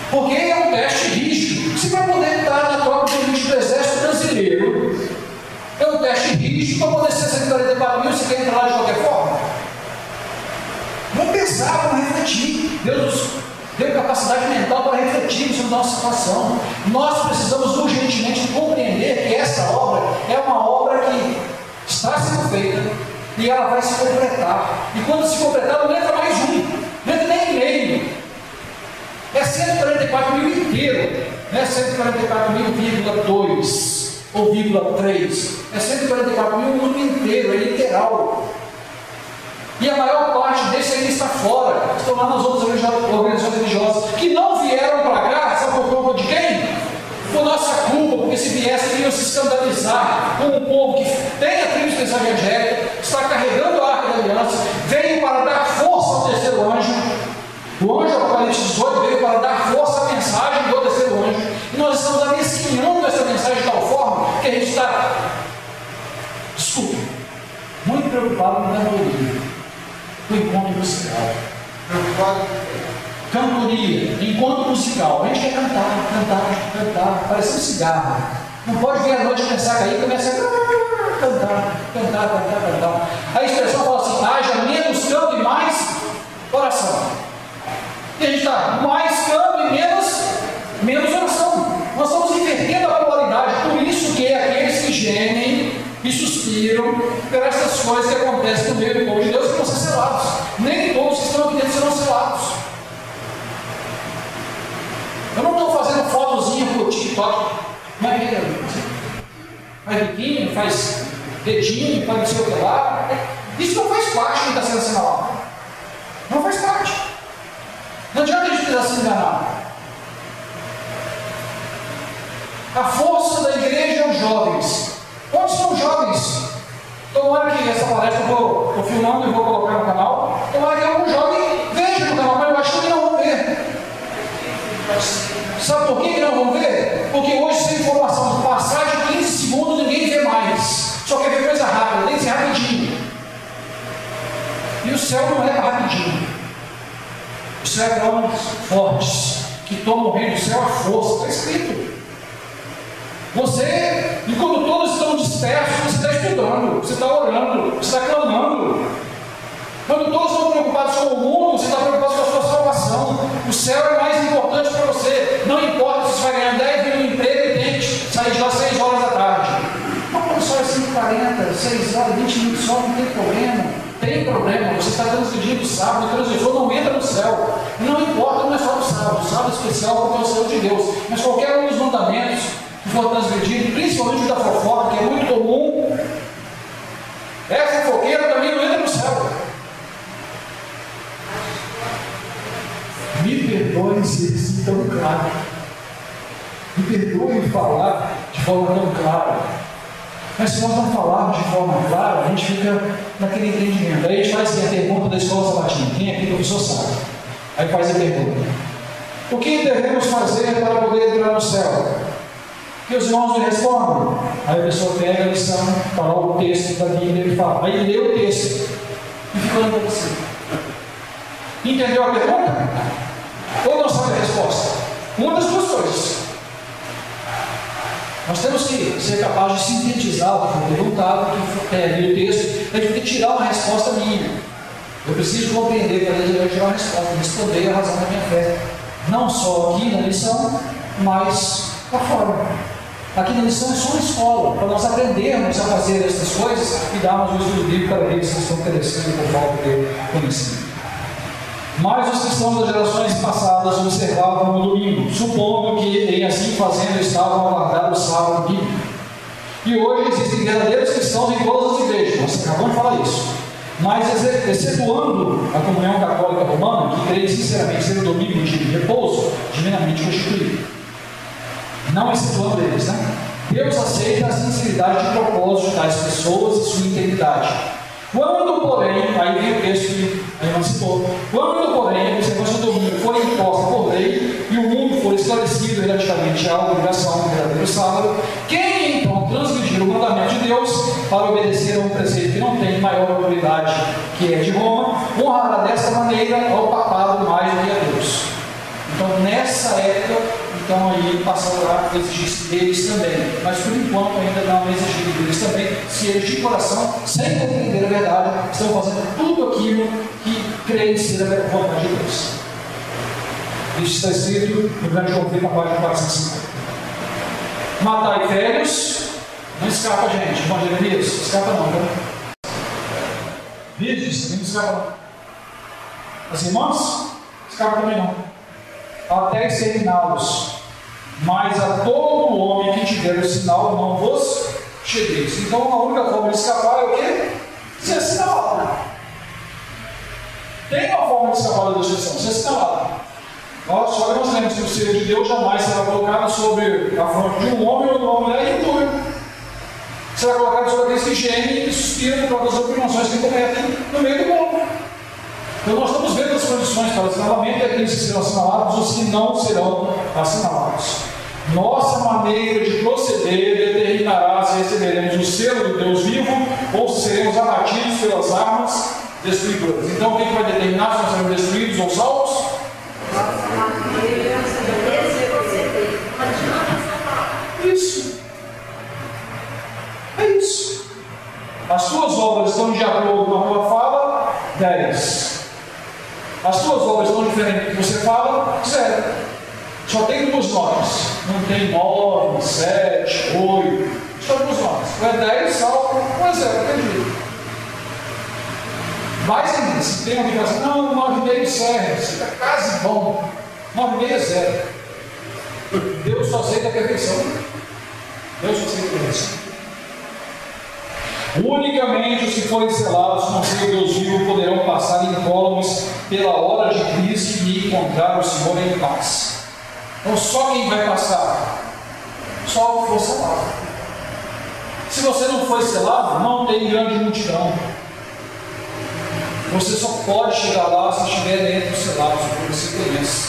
Porque é um teste rígido. Se para poder estar na tropa de elite do exército brasileiro, é um teste rígido, para poder ser 144 mil, você quer entrar lá de qualquer forma? Vamos pensar, vamos refletir. Deus nos deu capacidade mental para refletir sobre a nossa situação. Nós precisamos urgentemente compreender que essa obra é uma obra que está sendo feita e ela vai se completar. E quando se completar, não entra mais um, não entra nem meio. É 144 mil inteiro, não é 144.000,2 ou 0,3. É 144 mil o mundo inteiro, é literal. E a maior parte desse ainda está fora, estão lá nas outras organizações religiosas, que não vieram para cá, sabe por conta de quem? Por nossa culpa, porque se viessem iam se escandalizar com um povo que tem a tríplice mensagem evangélica, está carregando a arca da aliança, veio para dar força ao terceiro anjo. O anjo Apocalipse 18 veio para dar força à mensagem do terceiro anjo, e nós estamos amesquinhando essa mensagem de tal forma que a gente está, desculpa, muito preocupado com a evolução. O encontro musical. Cantoria, encontro musical. A gente quer cantar, parece um cigarro. Não pode vir à noite começar a cair e começa a cantar. A expressão fala assim: haja menos canto e mais oração. E a gente está mais canto e menos oração. Nós estamos invertendo a polaridade. Por isso que aqueles que gemem e suspiram por essas coisas que acontecem no meio do povo de Deus que vão ser selados. Nem todos que estão aqui dentro serão selados. Eu não estou fazendo fotozinha para o TikTok. Não é mesmo? Faz biquinho, faz dedinho, faz não sei o que lá. Isso não faz parte do que está sendo assinalado. Não faz parte. Não adianta a gente tentar se enganar. A força da igreja é os jovens. Onde são os jovens? Tomara que essa palestra eu estou filmando e vou colocar no canal. Tomara que algum jovem veja no canal, mas eu acho que não vão ver. Sabe por que não vão ver? Porque hoje, sem informação de passagem de 15 segundos, ninguém vê mais. Só quer ver coisa rápida, tem que ser rapidinho. E o céu não é rapidinho. O céu é para homens fortes, que tomam o reino do céu à força. Está escrito. Você, enquanto todos estão dispersos, você está estudando, você está orando, você está clamando. Quando todos estão preocupados com o mundo, você está preocupado com a sua salvação. O céu é mais importante para você. Não importa se você vai ganhar 10 mil no emprego e tem que sair de lá 6 horas da tarde. Não, professor, é 5h40, 6 horas, 20 minutos só, não tem problema. Tem problema, você está transgredindo o sábado, o transgressor não entra no céu. Não importa, não é só o sábado especial porque é o céu de Deus. Mas qualquer um dos mandamentos que for transgredido, principalmente o da fofoca, que é muito comum, essa fofoqueira também não entra no céu. Me perdoe se isso tão claro. Me perdoe falar de forma tão clara. Mas se nós não falarmos de forma clara, a gente fica naquele entendimento. Aí a gente faz assim, a pergunta da escola sabatina. Quem aqui, professor, sabe? Aí faz a pergunta: o que devemos fazer para poder entrar no céu? E os irmãos me respondem. Aí a pessoa pega a lição, fala o texto da Bíblia, ele fala. Aí lê o texto e fica olhando para você. Entendeu a pergunta? Ou não sabe a resposta? Uma das duas coisas. Nós temos que ser capazes de sintetizar o que foi perguntado, o que ler o texto, a gente tem que tirar uma resposta minha. Eu preciso compreender para ele tirar uma resposta, responder a razão da minha fé. Não só aqui na lição, mas Está fora. Aqui na lição é só uma escola, para nós aprendermos a fazer essas coisas e darmos o estudo bíblico para aqueles que estão crescendo por falta de conhecimento. Mas os cristãos das gerações passadas observavam o domingo, supondo que em assim fazendo estavam a guardar o sábado bíblico. E hoje existem verdadeiros cristãos em todas as igrejas, nós acabamos de falar isso. Mas excetuando a comunhão católica romana, que crê sinceramente ser o domingo de repouso, divinamente constituído. Não excetuando eles, né? Deus aceita a sinceridade de propósito de tais pessoas e sua integridade. Quando, porém, aí vem o texto que a irmã citou, quando, porém, a observância do domingo for imposta por lei e o mundo for esclarecido relativamente à obrigação do verdadeiro sábado, quem então transgredir o mandamento de Deus para obedecer a um preceito que não tem maior autoridade, que é de Roma, honrará desta maneira ao papado mais do que a Deus. Então, nessa época, então aí passará a exigir deles também, mas por enquanto ainda não exigir deles também, se eles de coração, sem compreender a verdade, estão fazendo tudo aquilo que creem ser a vontade de Deus. Isso está escrito no Grande Conflito, na página 450. Matai velhos, não escapa, gente, irmão Jeremias, escapa não, tá? Virgens, não escapa não. As irmãs, escapa também não. Até exterminá-los. Mas a todo homem que tiver o sinal, não vos chegueis. Então a única forma de escapar é o quê? Ser assinalado. Tem uma forma de escapar da destruição, ser assinalado. Só que nós lemos que o ser de Deus jamais será colocado sobre a fronte de um homem ou de uma mulher e duro. Será colocado sobre aqueles que gemem e suspiram por causa das opressões que cometem no meio do mundo. Então nós estamos vendo as condições para o assinalamento, aqueles que serão assinalados e os que não serão assinalados. Nossa maneira de proceder determinará se receberemos o selo do Deus vivo ou se seremos abatidos pelas armas destruidoras. Então o que vai determinar se nós seremos destruídos ou salvos? Nossa maneira de proceder. Isso. É isso. As suas obras estão de acordo com a tua fala? 10. As suas obras estão diferentes do que você fala? 0. Só tem 2 notas. Não tem 9, 7, 8. Só 2 notas. Ou é 10, salvo, ou é 0. Entendi. Mas se tem alguém que fala assim, não, 9,5 serve. Você está quase bom. 9,5 é 0. Deus só aceita a perfeição. Deus só aceita a perfeição. Unicamente os que forem selados com o seu Deus vivo poderão passar incólumes pela hora de crise e encontrar o Senhor em paz. Então só quem vai passar? Só o que for selado. Se você não foi selado, não tem grande multidão. Você só pode chegar lá se estiver entre os selados, porque você conhece.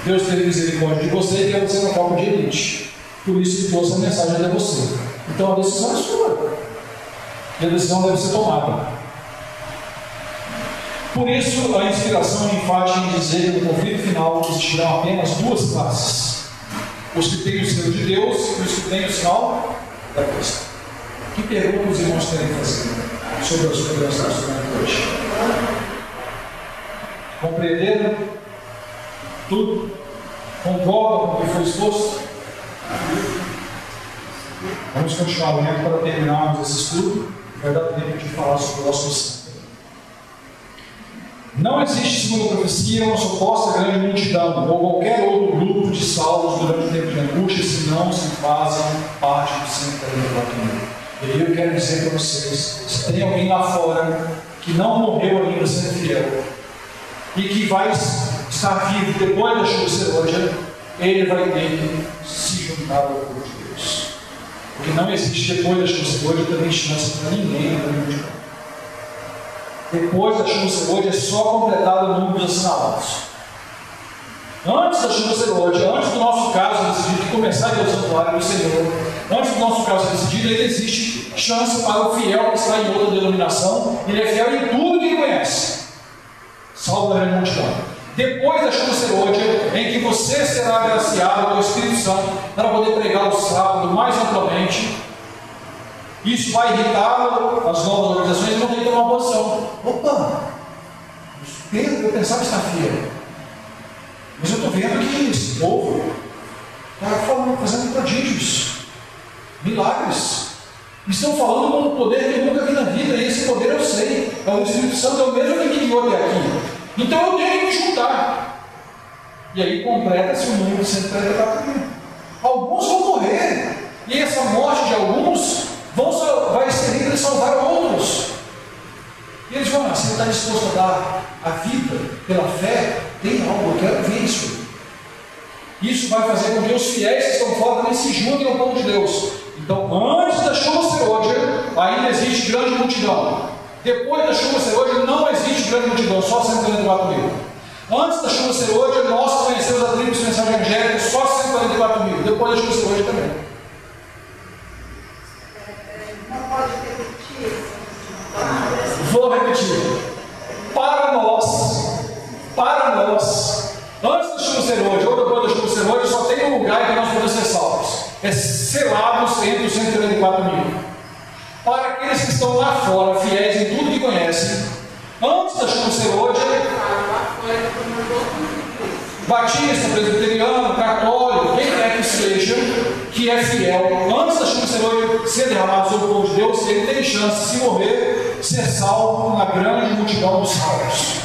Deus teve misericórdia de você e quer você no corpo de elite. Por isso que trouxe a mensagem até você. Então a decisão é sua. E a decisão deve ser tomada. Por isso, a inspiração enfática em dizer que no conflito final existirão apenas 2 classes: os que têm o selo de Deus e os que têm o sinal da besta. Que pergunta os irmãos querem fazer sobre a sua mensagem de hoje? Compreenderam tudo? Concordam com o que foi exposto? Vamos continuar lendo para terminarmos esse estudo. Vai dar tempo de falar sobre o nosso sangue. Não existe, segundo a profecia, uma suposta grande multidão ou qualquer outro grupo de salvos durante o tempo de angústia, se não se fazem parte do centro da família. E aí eu quero dizer para vocês, se tem alguém lá fora que não morreu ainda sendo fiel e que vai estar vivo depois da chuva serôdia, ele vai ter que se juntar ao povo de Deus. Porque não existe depois da chuva serôdia também chance para ninguém na multidão. Depois da chuva serôdia é só completado o número dos assinalados. Antes da chuva serôdia, antes do nosso caso decidido de começar a ir ao santuário do Senhor, antes do nosso caso decidido, ainda existe chance para o fiel que está em outra denominação. Ele é fiel em tudo que ele conhece, salvo da grande multidão. Depois da chuva serôdia, em que você será agraciado pelo Espírito Santo para poder pregar o sábado mais amplamente, isso vai irritar as novas organizações e vão ter que tomar uma posição. Opa! Pedro, eu pensava estar fiel. Mas eu estou vendo que esse povo está fazendo prodígios, milagres. Estão falando com um poder que eu nunca vi na vida, e esse poder eu sei. É o Espírito Santo, é o mesmo que me guiou até aqui. Então eu tenho que me juntar. E aí completa-se o número de 144 mil. Alguns vão morrer, e essa morte de alguns vai servir para salvar outros. E eles vão, se você está disposto a dar a vida pela fé, tem algo, eu quero ver isso. Isso vai fazer com que os fiéis que estão fora também se juntem ao povo de Deus. Então, antes da chuva serôdia, ainda existe grande multidão. Depois da chuva serôdia, não existe grande multidão, só 144 mil. Antes da chuva serôdia, nós conhecemos a tribo de mensagem angélica, só 144 mil. Depois da chuva serôdia também. Não pode repetir. Vou repetir. Para nós, antes da chuva serôdia ou depois da chuva serôdia, só tem um lugar em que nós podemos ser salvos. É selados entre os 144 mil. Para aqueles que estão lá fora, fiéis em tudo que conhecem, antes da chuva serôdia, batista, presbiteriano, católico, quem quer que seja, que é fiel, antes da chuva serôdia ser derramado sobre o povo de Deus, ele tem chance, se morrer, ser salvo na grande multidão dos salvos.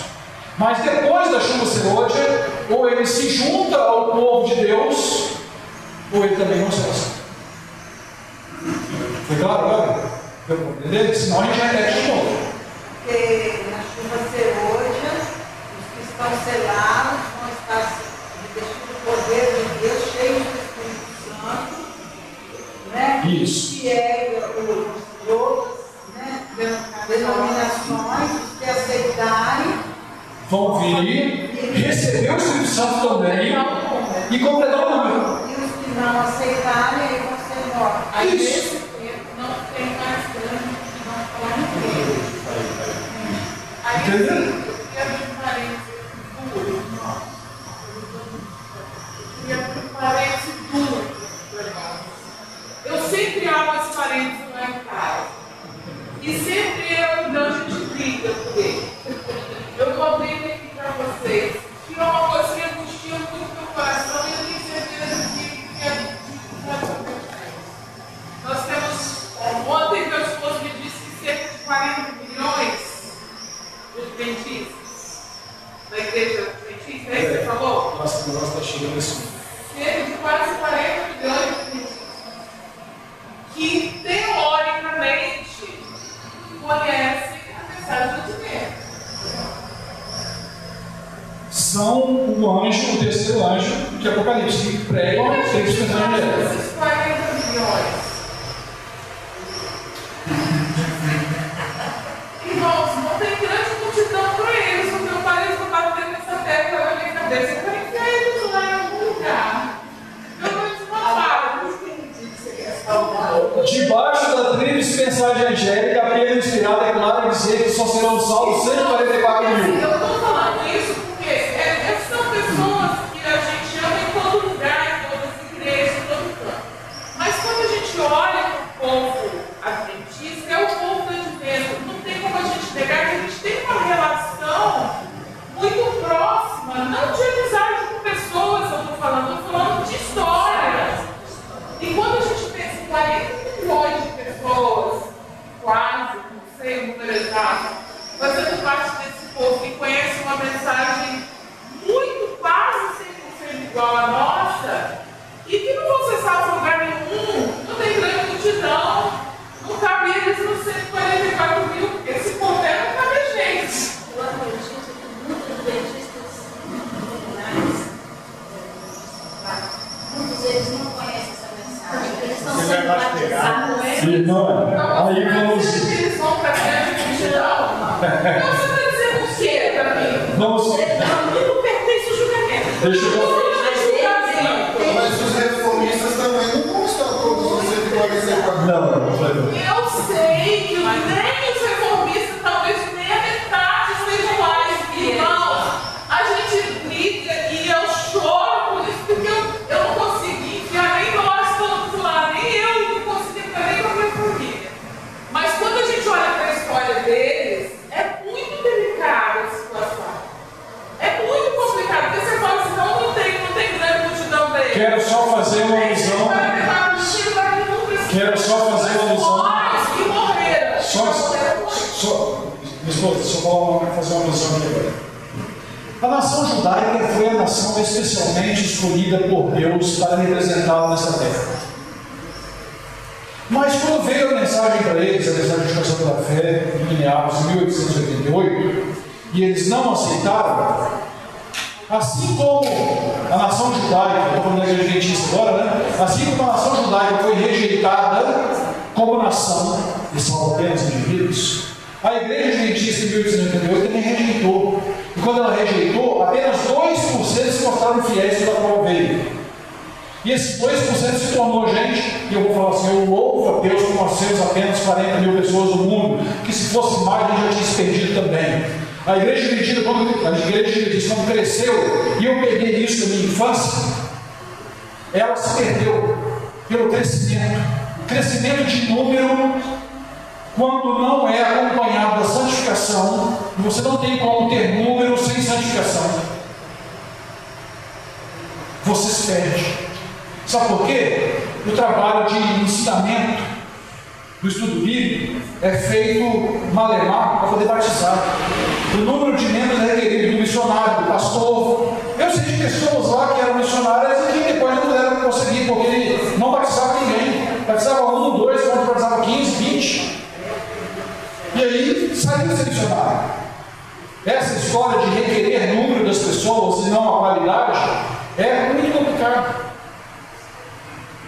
Mas depois da chuva serôdia, ou ele se junta ao povo de Deus, ou ele também não será salvo. Foi claro agora? Deu para entender? Senão a gente repete de novo. Porque na chuva serôdia, os que estão selados vão estar revestidos do poder de Deus, cheios do Espírito Santo, né? Isso. Que é os outros, né? Denominações, os que aceitarem, vão vir, receber o Espírito Santo também e completar o número. E os que não aceitarem, aí vão ser mortos. Aí nesse tempo não tem mais grande que não falar ninguém. Aí Entendeu? eu queria abrir um parênteses duro. Eu queria abrir um parênteses duro. Eu sempre abro esse parênteses lá em casa. E sempre eu não a gente briga por ele. Eu contei aqui para vocês que é uma coisa que angustia muito meu coração e eu tenho certeza que é nós temos, ontem meu esposo me disse que cerca de 40 milhões de adventistas da igreja adventista, é isso que você falou? Nossa, o negócio está chegando assim. Cerca de quase 40 milhões de adventistas que teoricamente conhecem a mensagem do advento. São o anjo, o terceiro anjo de Apocalipse, que pregam a dispensação angélica. Esses 40 milhões. Irmãos, não tem grande multidão para eles, porque eu parei de bater nessa tecla na minha cabeça. Eu falei, que é eles lá em algum lugar. Eu vou desmamar, por isso que eu disse que você quer salvar. Debaixo da tríplice mensagem angélica, a Pedro inspirado é claro dizer que só serão salvos 144 mil. Eu estou falando isso porque são pessoas que a gente ama em todo lugar, em todas as igrejas, em todo canto. Mas quando a gente olha para o povo adventista, é o povo do advento. Não tem como a gente negar que a gente tem uma relação muito próxima, não de amizade com pessoas, eu estou falando de história. E quando a gente pensa em 40 milhões de pessoas, quase, não sei o número exato, fazendo parte desse povo que conhece uma mensagem muito, quase 100% igual à nossa, e que não vão ser salvos em lugar nenhum, não tem grande multidão, não cabe eles nos 144 mil, porque esse povo não cabe a gente. Eu acredito que muitos adventistas muitos deles não conhecem essa mensagem, eles estão sendo batizados. Irmã, aí vamos. Eles vão para a grande multidão. Então você está dizendo o quê para mim? Vamos. Não pertence ao julgamento. Deixa eu. Mas os reformistas também não vão estar todos os 144. Não. Eu sei que nem os reformistas, talvez nem a metade estejam mais. Irmãos, a gente briga e eu choro por isso, porque eu não consegui enfiar nem nós todos lá, nem eu não consegui ficar nem com a minha família. Mas quando a gente olha para a história deles, é muito delicada a situação. É muito complicado, porque você fala assim, não tem grande multidão deles. Quero só fazer uma alusão. esposa, deixa eu fazer uma alusão aqui agora. A nação judaica foi a nação especialmente escolhida por Deus para representá-lo nessa terra. Mas quando veio a mensagem para eles, a mensagem de educação pela fé, em Minneapolis, em 1888, e eles não aceitaram, assim como a nação judaica, estou falando da igreja adventista agora, né? Assim como a nação judaica foi rejeitada como nação, e são apenas indivíduos, a igreja adventista em 1888 também rejeitou. E quando ela rejeitou, apenas 2% se mostraram fiéis pela qual veio. E esses 2% se tornou gente, e eu vou falar assim, eu louvo a Deus por nós sermos apenas 40 mil pessoas no mundo, que se fosse mais a gente já tinha se perdido também. A igreja adventista, quando cresceu, e eu peguei isso na minha infância, ela se perdeu pelo crescimento de número, quando não é acompanhado da santificação. Você não tem como ter número sem santificação. Você se perde. Sabe por quê? O trabalho de ensinamento do estudo bíblico é feito malemar para poder batizar. O número de membros é requerido do missionário, do pastor. Eu sei de pessoas lá que eram missionárias e que depois não puderam conseguir, porque ele não batizava ninguém. Batizava 1, 2, quando batizava 15, 20. E aí saiu esse missionário. Essa história de requerer número das pessoas e não a qualidade é muito complicado.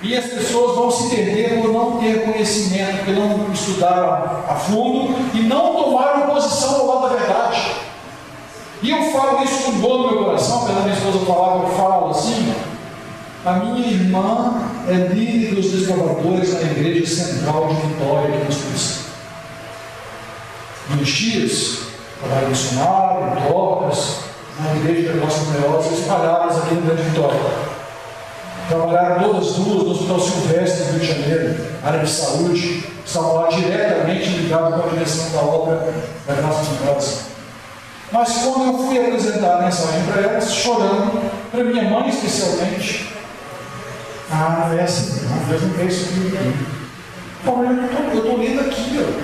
E as pessoas vão se perder por não ter conhecimento, porque não estudaram a fundo e não tomaram posição ao lado da verdade. E eu falo isso com dor no meu coração, apesar da minha esposa falar, eu falo assim. A minha irmã é líder dos desbravadores na igreja central de Vitória, aqui no Espírito Santo. Nos dias, trabalho missionário, em trocas, na igreja de negócios maiores, espalhadas aqui no Grande Vitória. Trabalharam todas duas no Hospital Silvestre do Rio de Janeiro, área de saúde, estavam lá diretamente ligados com a direção da obra da Graça de Deus. Mas quando eu fui apresentar a mensagem para elas, chorando, para minha mãe especialmente, não é assim, Deus não quer isso aqui. Eu estou lendo aqui,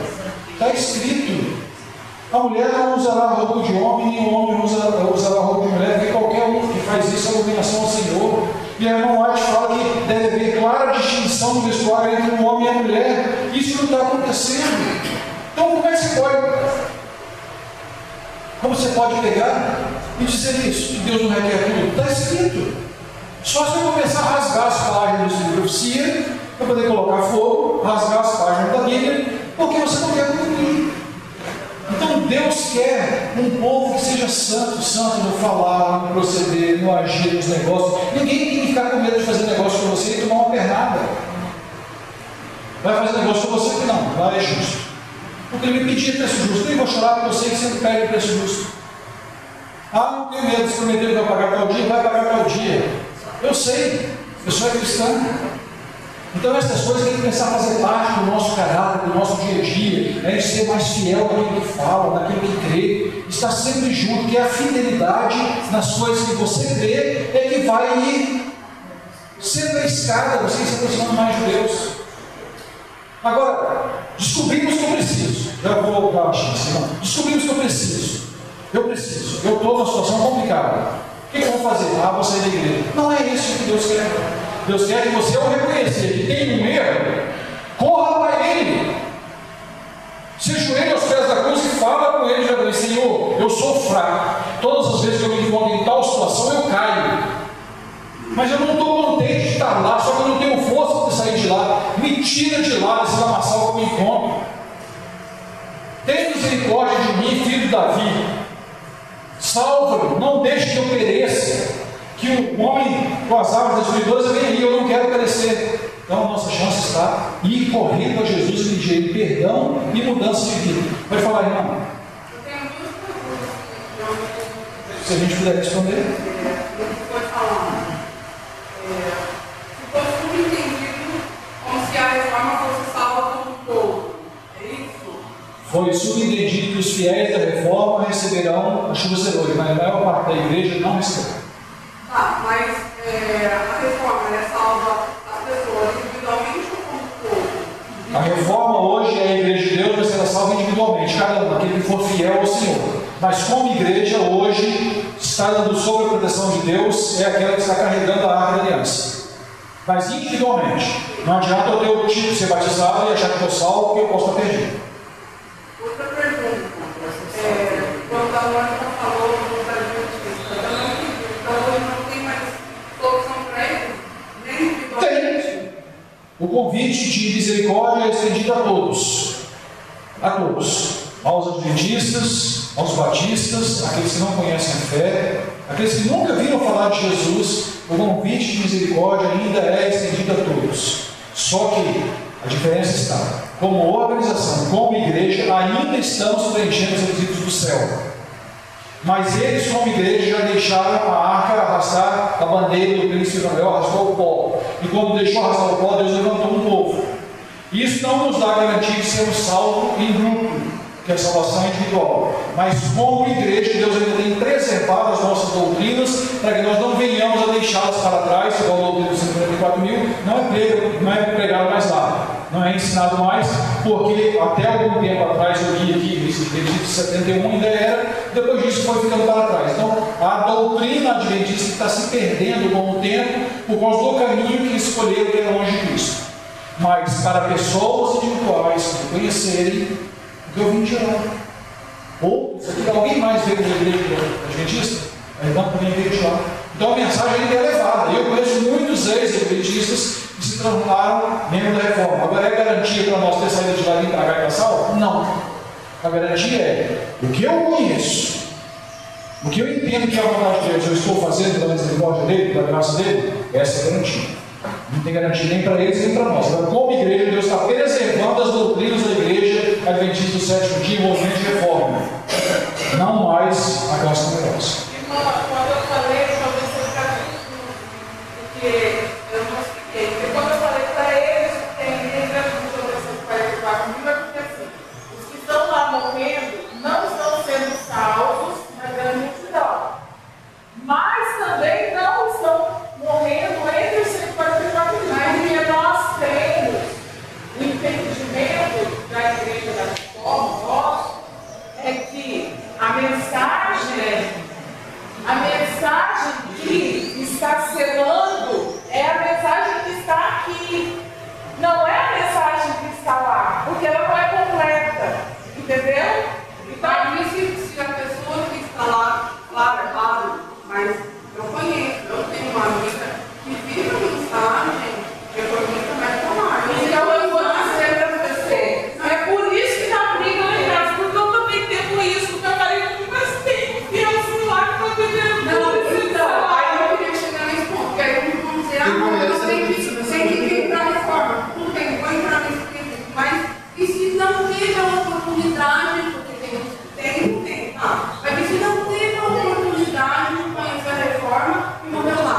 está escrito: a mulher não usará roupa de homem, e o homem não usará roupa de mulher, porque qualquer um que faz isso é abominação ao Senhor. E a irmã White fala que deve haver clara distinção no vestuário entre o homem e a mulher. Isso não está acontecendo. Então, como é que você pode? Como você pode pegar e dizer isso? Que Deus não requer tudo? Está escrito. Só se eu começar a rasgar as páginas de profecia, para poder colocar fogo, rasgar as páginas da Bíblia, porque você não quer cumprir. Então Deus quer um povo que seja santo no falar, no proceder, no agir, nos negócios. Ninguém tem que ficar com medo de fazer negócio com você e tomar uma pernada. Vai fazer negócio com você que não, vai, é justo. Porque ele me pedia preço justo. Eu vou chorar porque eu sei que sempre pede preço justo. Não tenho medo, se prometer que vai pagar tal dia, vai pagar tal dia. Eu sei, eu sou cristão. Então essas coisas têm que começar a fazer parte do nosso caráter, do nosso dia a dia, é ser mais fiel naquilo que fala, naquilo que crê, estar sempre junto, que é a fidelidade nas coisas que você crê, é que vai ir sendo a escada, você se aproximando mais de Deus. Agora, descobrimos que eu preciso, já vou dar uma chance, não. Descobrimos que eu preciso, eu estou numa situação complicada, o que eu vou fazer? Vou sair da igreja. Não é isso que Deus quer. Deus quer que você, ao reconhecer que tem um erro, corra para Ele. Se ajoelhe aos pés da cruz e fala com Ele, já diz: Senhor, eu sou fraco. Todas as vezes que eu me encontro em tal situação, eu caio. Mas eu não estou contente de estar lá, só que eu não tenho força de sair de lá. Me tira de lá desse lamaçal que eu me encontro. Tem misericórdia de mim, filho de Davi. Salva-me, não deixe que eu pereça. Que o homem com as armas destruidoras vem aí, eu não quero perecer. Então a nossa chance está em ir correndo a Jesus e pedir perdão e mudança de vida. Pode falar, irmão? Eu tenho duas perguntas. Se a gente puder responder. Pode falar. Se fosse tudo entendido como se a reforma fosse salva como um todo. É isso? Foi subentendido que os fiéis da reforma receberão a chuva serôdia, mas a maior parte da igreja não recebeu. Mas a reforma salva as pessoas individualmente ou como todo? A reforma hoje é a igreja de Deus, mas ela salva individualmente, cada um, aquele que for fiel ao Mas como igreja, hoje, está dando sob a proteção de Deus, é aquela que está carregando a arca da aliança. Mas individualmente. Não adianta eu ter o título de ser batizado e achar que estou salvo, porque eu posso estar perdido. Outra pergunta. Quando a Mônica falou do Adventista, então hoje não tem mais solução para ele? Nem individualmente? Tem. O convite de misericórdia é estendido a todos. A todos. Aos adventistas, aos batistas, aqueles que não conhecem a fé, aqueles que nunca viram falar de Jesus, o convite de misericórdia ainda é estendido a todos. Só que a diferença está, como organização, como igreja, ainda estamos preenchendo os requisitos do céu. Mas eles, como igreja, já deixaram a arca arrastar a bandeira do príncipe Israel, arrastou o pó. E quando deixou arrastar o pó, Deus levantou um povo. Isso não nos dá garantia de sermos salvos em grupo, que é a salvação individual. Mas como igreja, Deus ainda tem preservado as nossas doutrinas para que nós não venhamos a deixá-las para trás, igual a doutrina dos 54.000, não é pregado mais lá, não é ensinado mais, porque até algum tempo atrás eu li aqui, esse Levítico 71 ainda era, depois disso foi ficando para trás. Então, a doutrina adventista está se perdendo com o tempo por causa do caminho que escolheram que é longe de Cristo. Mas para pessoas individuais que conhecerem, eu vim tirar. Ou, isso aqui alguém mais veio da igreja adventista? Então, também veio tirar. Então a mensagem ainda é levada. Eu conheço muitos ex-adventistas que se tornaram membros da reforma. Agora é garantia para nós ter saído de lá e vir para cá e para salvo? Não. A garantia é o que eu conheço, o que eu entendo que é a vontade de Deus, eu estou fazendo pela misericórdia dele, pela graça dele, essa é a garantia. Não tem garantia nem para eles nem para nós. Agora, como igreja, Deus está preservando as doutrinas da igreja adventista do sétimo dia, movimento de reforma. Não mais a graça numerosa. Quando eu falei, talvez seja porque eu não expliquei. Porque quando eu falei para eles, tem sobre essas 44 mil, é porque assim, os que estão lá morrendo não estão sendo salvos na grande multidão. Mas também não estão morrendo entre os 144 mil. Mas nós temos o entendimento da igreja da reforma nosso é que a mensagem que está selando é a mensagem que está aqui. Não é a mensagem que está lá, porque ela não é completa. Entendeu? Então, se a pessoa que está lá, claro, mas eu conheço, eu tenho uma amiga que vive a mensagem, reformista, mas tomar. Então eu vou dizer para você, é por isso que está briga lá em casa, porque eu também tenho isso, porque eu falei, mas tem criança lá que está vivendo. Não, então, aí eu queria chegar nesse ponto, porque aí eu vou dizer, eu tenho que vir para a reforma. Tudo bem, vou entrar nesse quesito, mas e se não teve a oportunidade, porque tem, tá? Mas e se não teve a oportunidade de conhecer a reforma e morreu lá?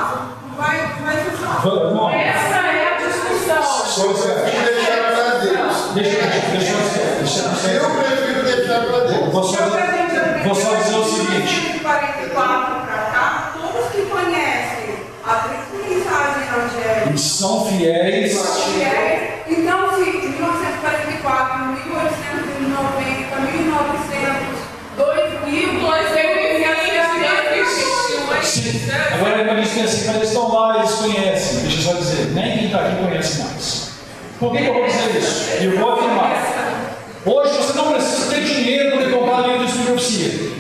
Vai ser salvo. Essa é a discussão. Só você deixar para Deus. Eu prefiro deixar para Deus. Vou só dizer o seguinte. De 44 para cá, todos que conhecem a mensagem evangélica E são fiéis. Então, se em 1944, 1890, 1900, 2000, Sim. Agora a gente pensa assim, mas eles estão lá, eles conhecem. Deixa eu só dizer, nem quem está aqui conhece mais. Por que eu vou dizer isso? Eu vou afirmar. Hoje você não precisa ter dinheiro para poder comprar livro de profecia.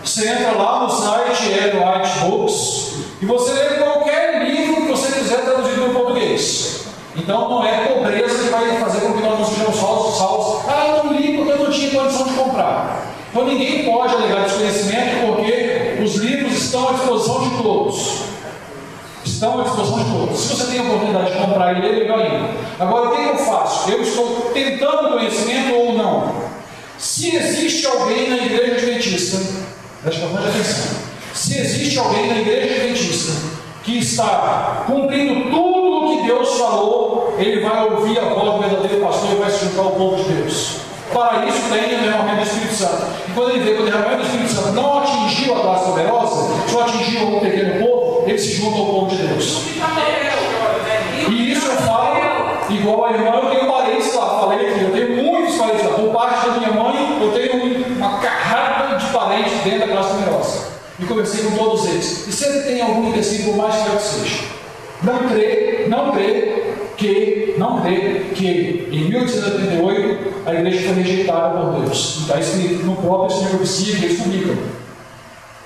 Você entra lá no site Ellen White Books e você lê qualquer livro que você quiser traduzido para o português. Então não é pobreza que vai fazer com que nós não sejamos salvos. Eu não li porque eu não tinha condição de comprar. Então ninguém pode alegar desconhecimento porque os livros estão à disposição de todos. Estão à disposição de todos. Se você tem a oportunidade de comprar e ler, melhor ainda. Agora o que eu faço? Eu estou tentando conhecimento ou não? Se existe alguém na igreja adventista, preste bastante atenção. Se existe alguém na igreja adventista que está cumprindo tudo o que Deus falou, ele vai ouvir a voz do verdadeiro pastor e vai se juntar ao povo de Deus. Para isso tem o derramamento do Espírito Santo. E quando ele vê que o derramamento do Espírito Santo não atingiu a classe poderosa, só atingiu um pequeno povo, ele se junta ao povo de Deus. E isso eu falo, igual a irmã, eu tenho parentes lá, falei aqui, eu tenho muitos parentes lá. Por parte da minha mãe, eu tenho uma carrada de parentes dentro da classe numerosa. E conversei com todos eles. E sempre tem algum intestino, por mais que eu seja. Não crê que em 1888 a igreja foi rejeitada por Deus. Está escrito no próprio Senhor Profecia que eles publicam.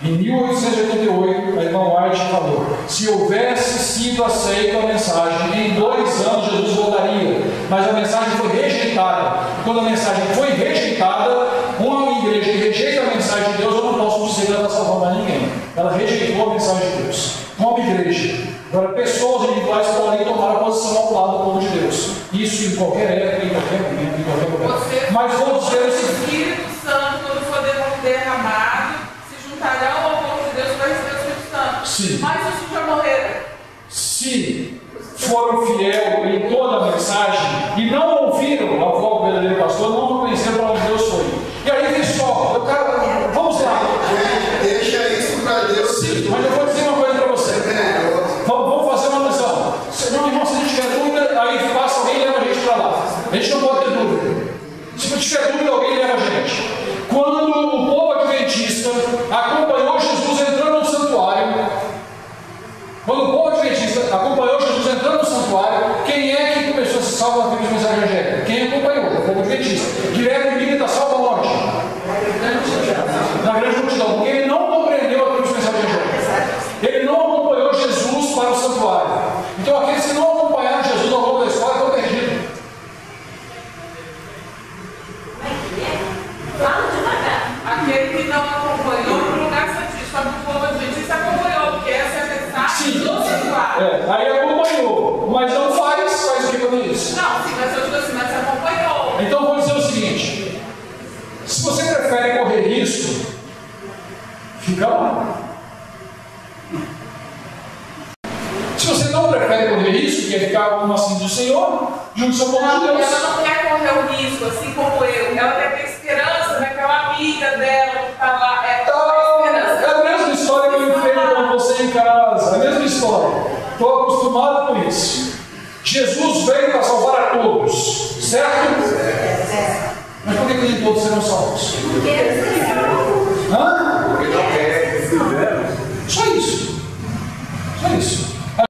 Em 1888, a irmã White falou: se houvesse sido aceita a mensagem, em 2 anos Jesus voltaria. Mas a mensagem foi rejeitada. Quando a mensagem foi rejeitada, uma igreja que rejeita a mensagem de Deus, eu não posso dizer que ela está salvando a ninguém. Ela rejeitou a mensagem de Deus. Uma igreja. Agora, pessoas individuais podem tomar a posição ao lado do povo de Deus. Isso em qualquer época, em qualquer momento, em qualquer lugar. Mas vou dizer o Espírito Santo, quando for derramado, se juntarão ao povo de Deus para receber o Espírito Santo. Sim. Mas os que já morreram. Se foram fiel em toda a mensagem e não ouviram a voz do verdadeiro pastor, não reconheceram para onde Deus foi. E aí, pessoal, vamos lá. Deixa isso para Deus. Sim, mas eu vou dizer uma coisa para você. Vamos fazer uma missão. Meu irmão, se a gente tiver dúvida, aí passa alguém e leva a gente para lá. A gente não pode ter dúvida. Se tiver dúvida, alguém leva a gente. Quando o povo adventista acompanhou Jesus entrando no santuário, quem é que começou a se salvar na mensagem evangélica? Quem acompanhou? O povo adventista. Guilherme Miguel está salvo aonde? Na grande multidão, porque ele não compreendeu a mensagem evangélica. Ele não acompanhou Jesus para o santuário. Então, aqueles que não acompanharam Jesus ao longo da história estão perdidos. Aquele que não acompanhou para o lugar santíssimo, só que o povo adventista acompanhou, porque essa é a mensagem do santuário. Aí acompanhou, mas não faz o que com isso? Não, sim, mas eu digo assim, mas você acompanhou. Então vou dizer o seguinte: se você prefere correr risco, fica lá. Se você não prefere correr risco, que é ficar como assim do Senhor, junto ao povo de Deus. Ela não quer correr o risco, assim como eu. Ela quer ter esperança naquela amiga dela que está lá. É a mesma história que eu enfrento com você em casa. É a mesma história. Estou acostumado com isso. Jesus veio para salvar a todos, certo? Mas por que nem todos serão salvos? Hã?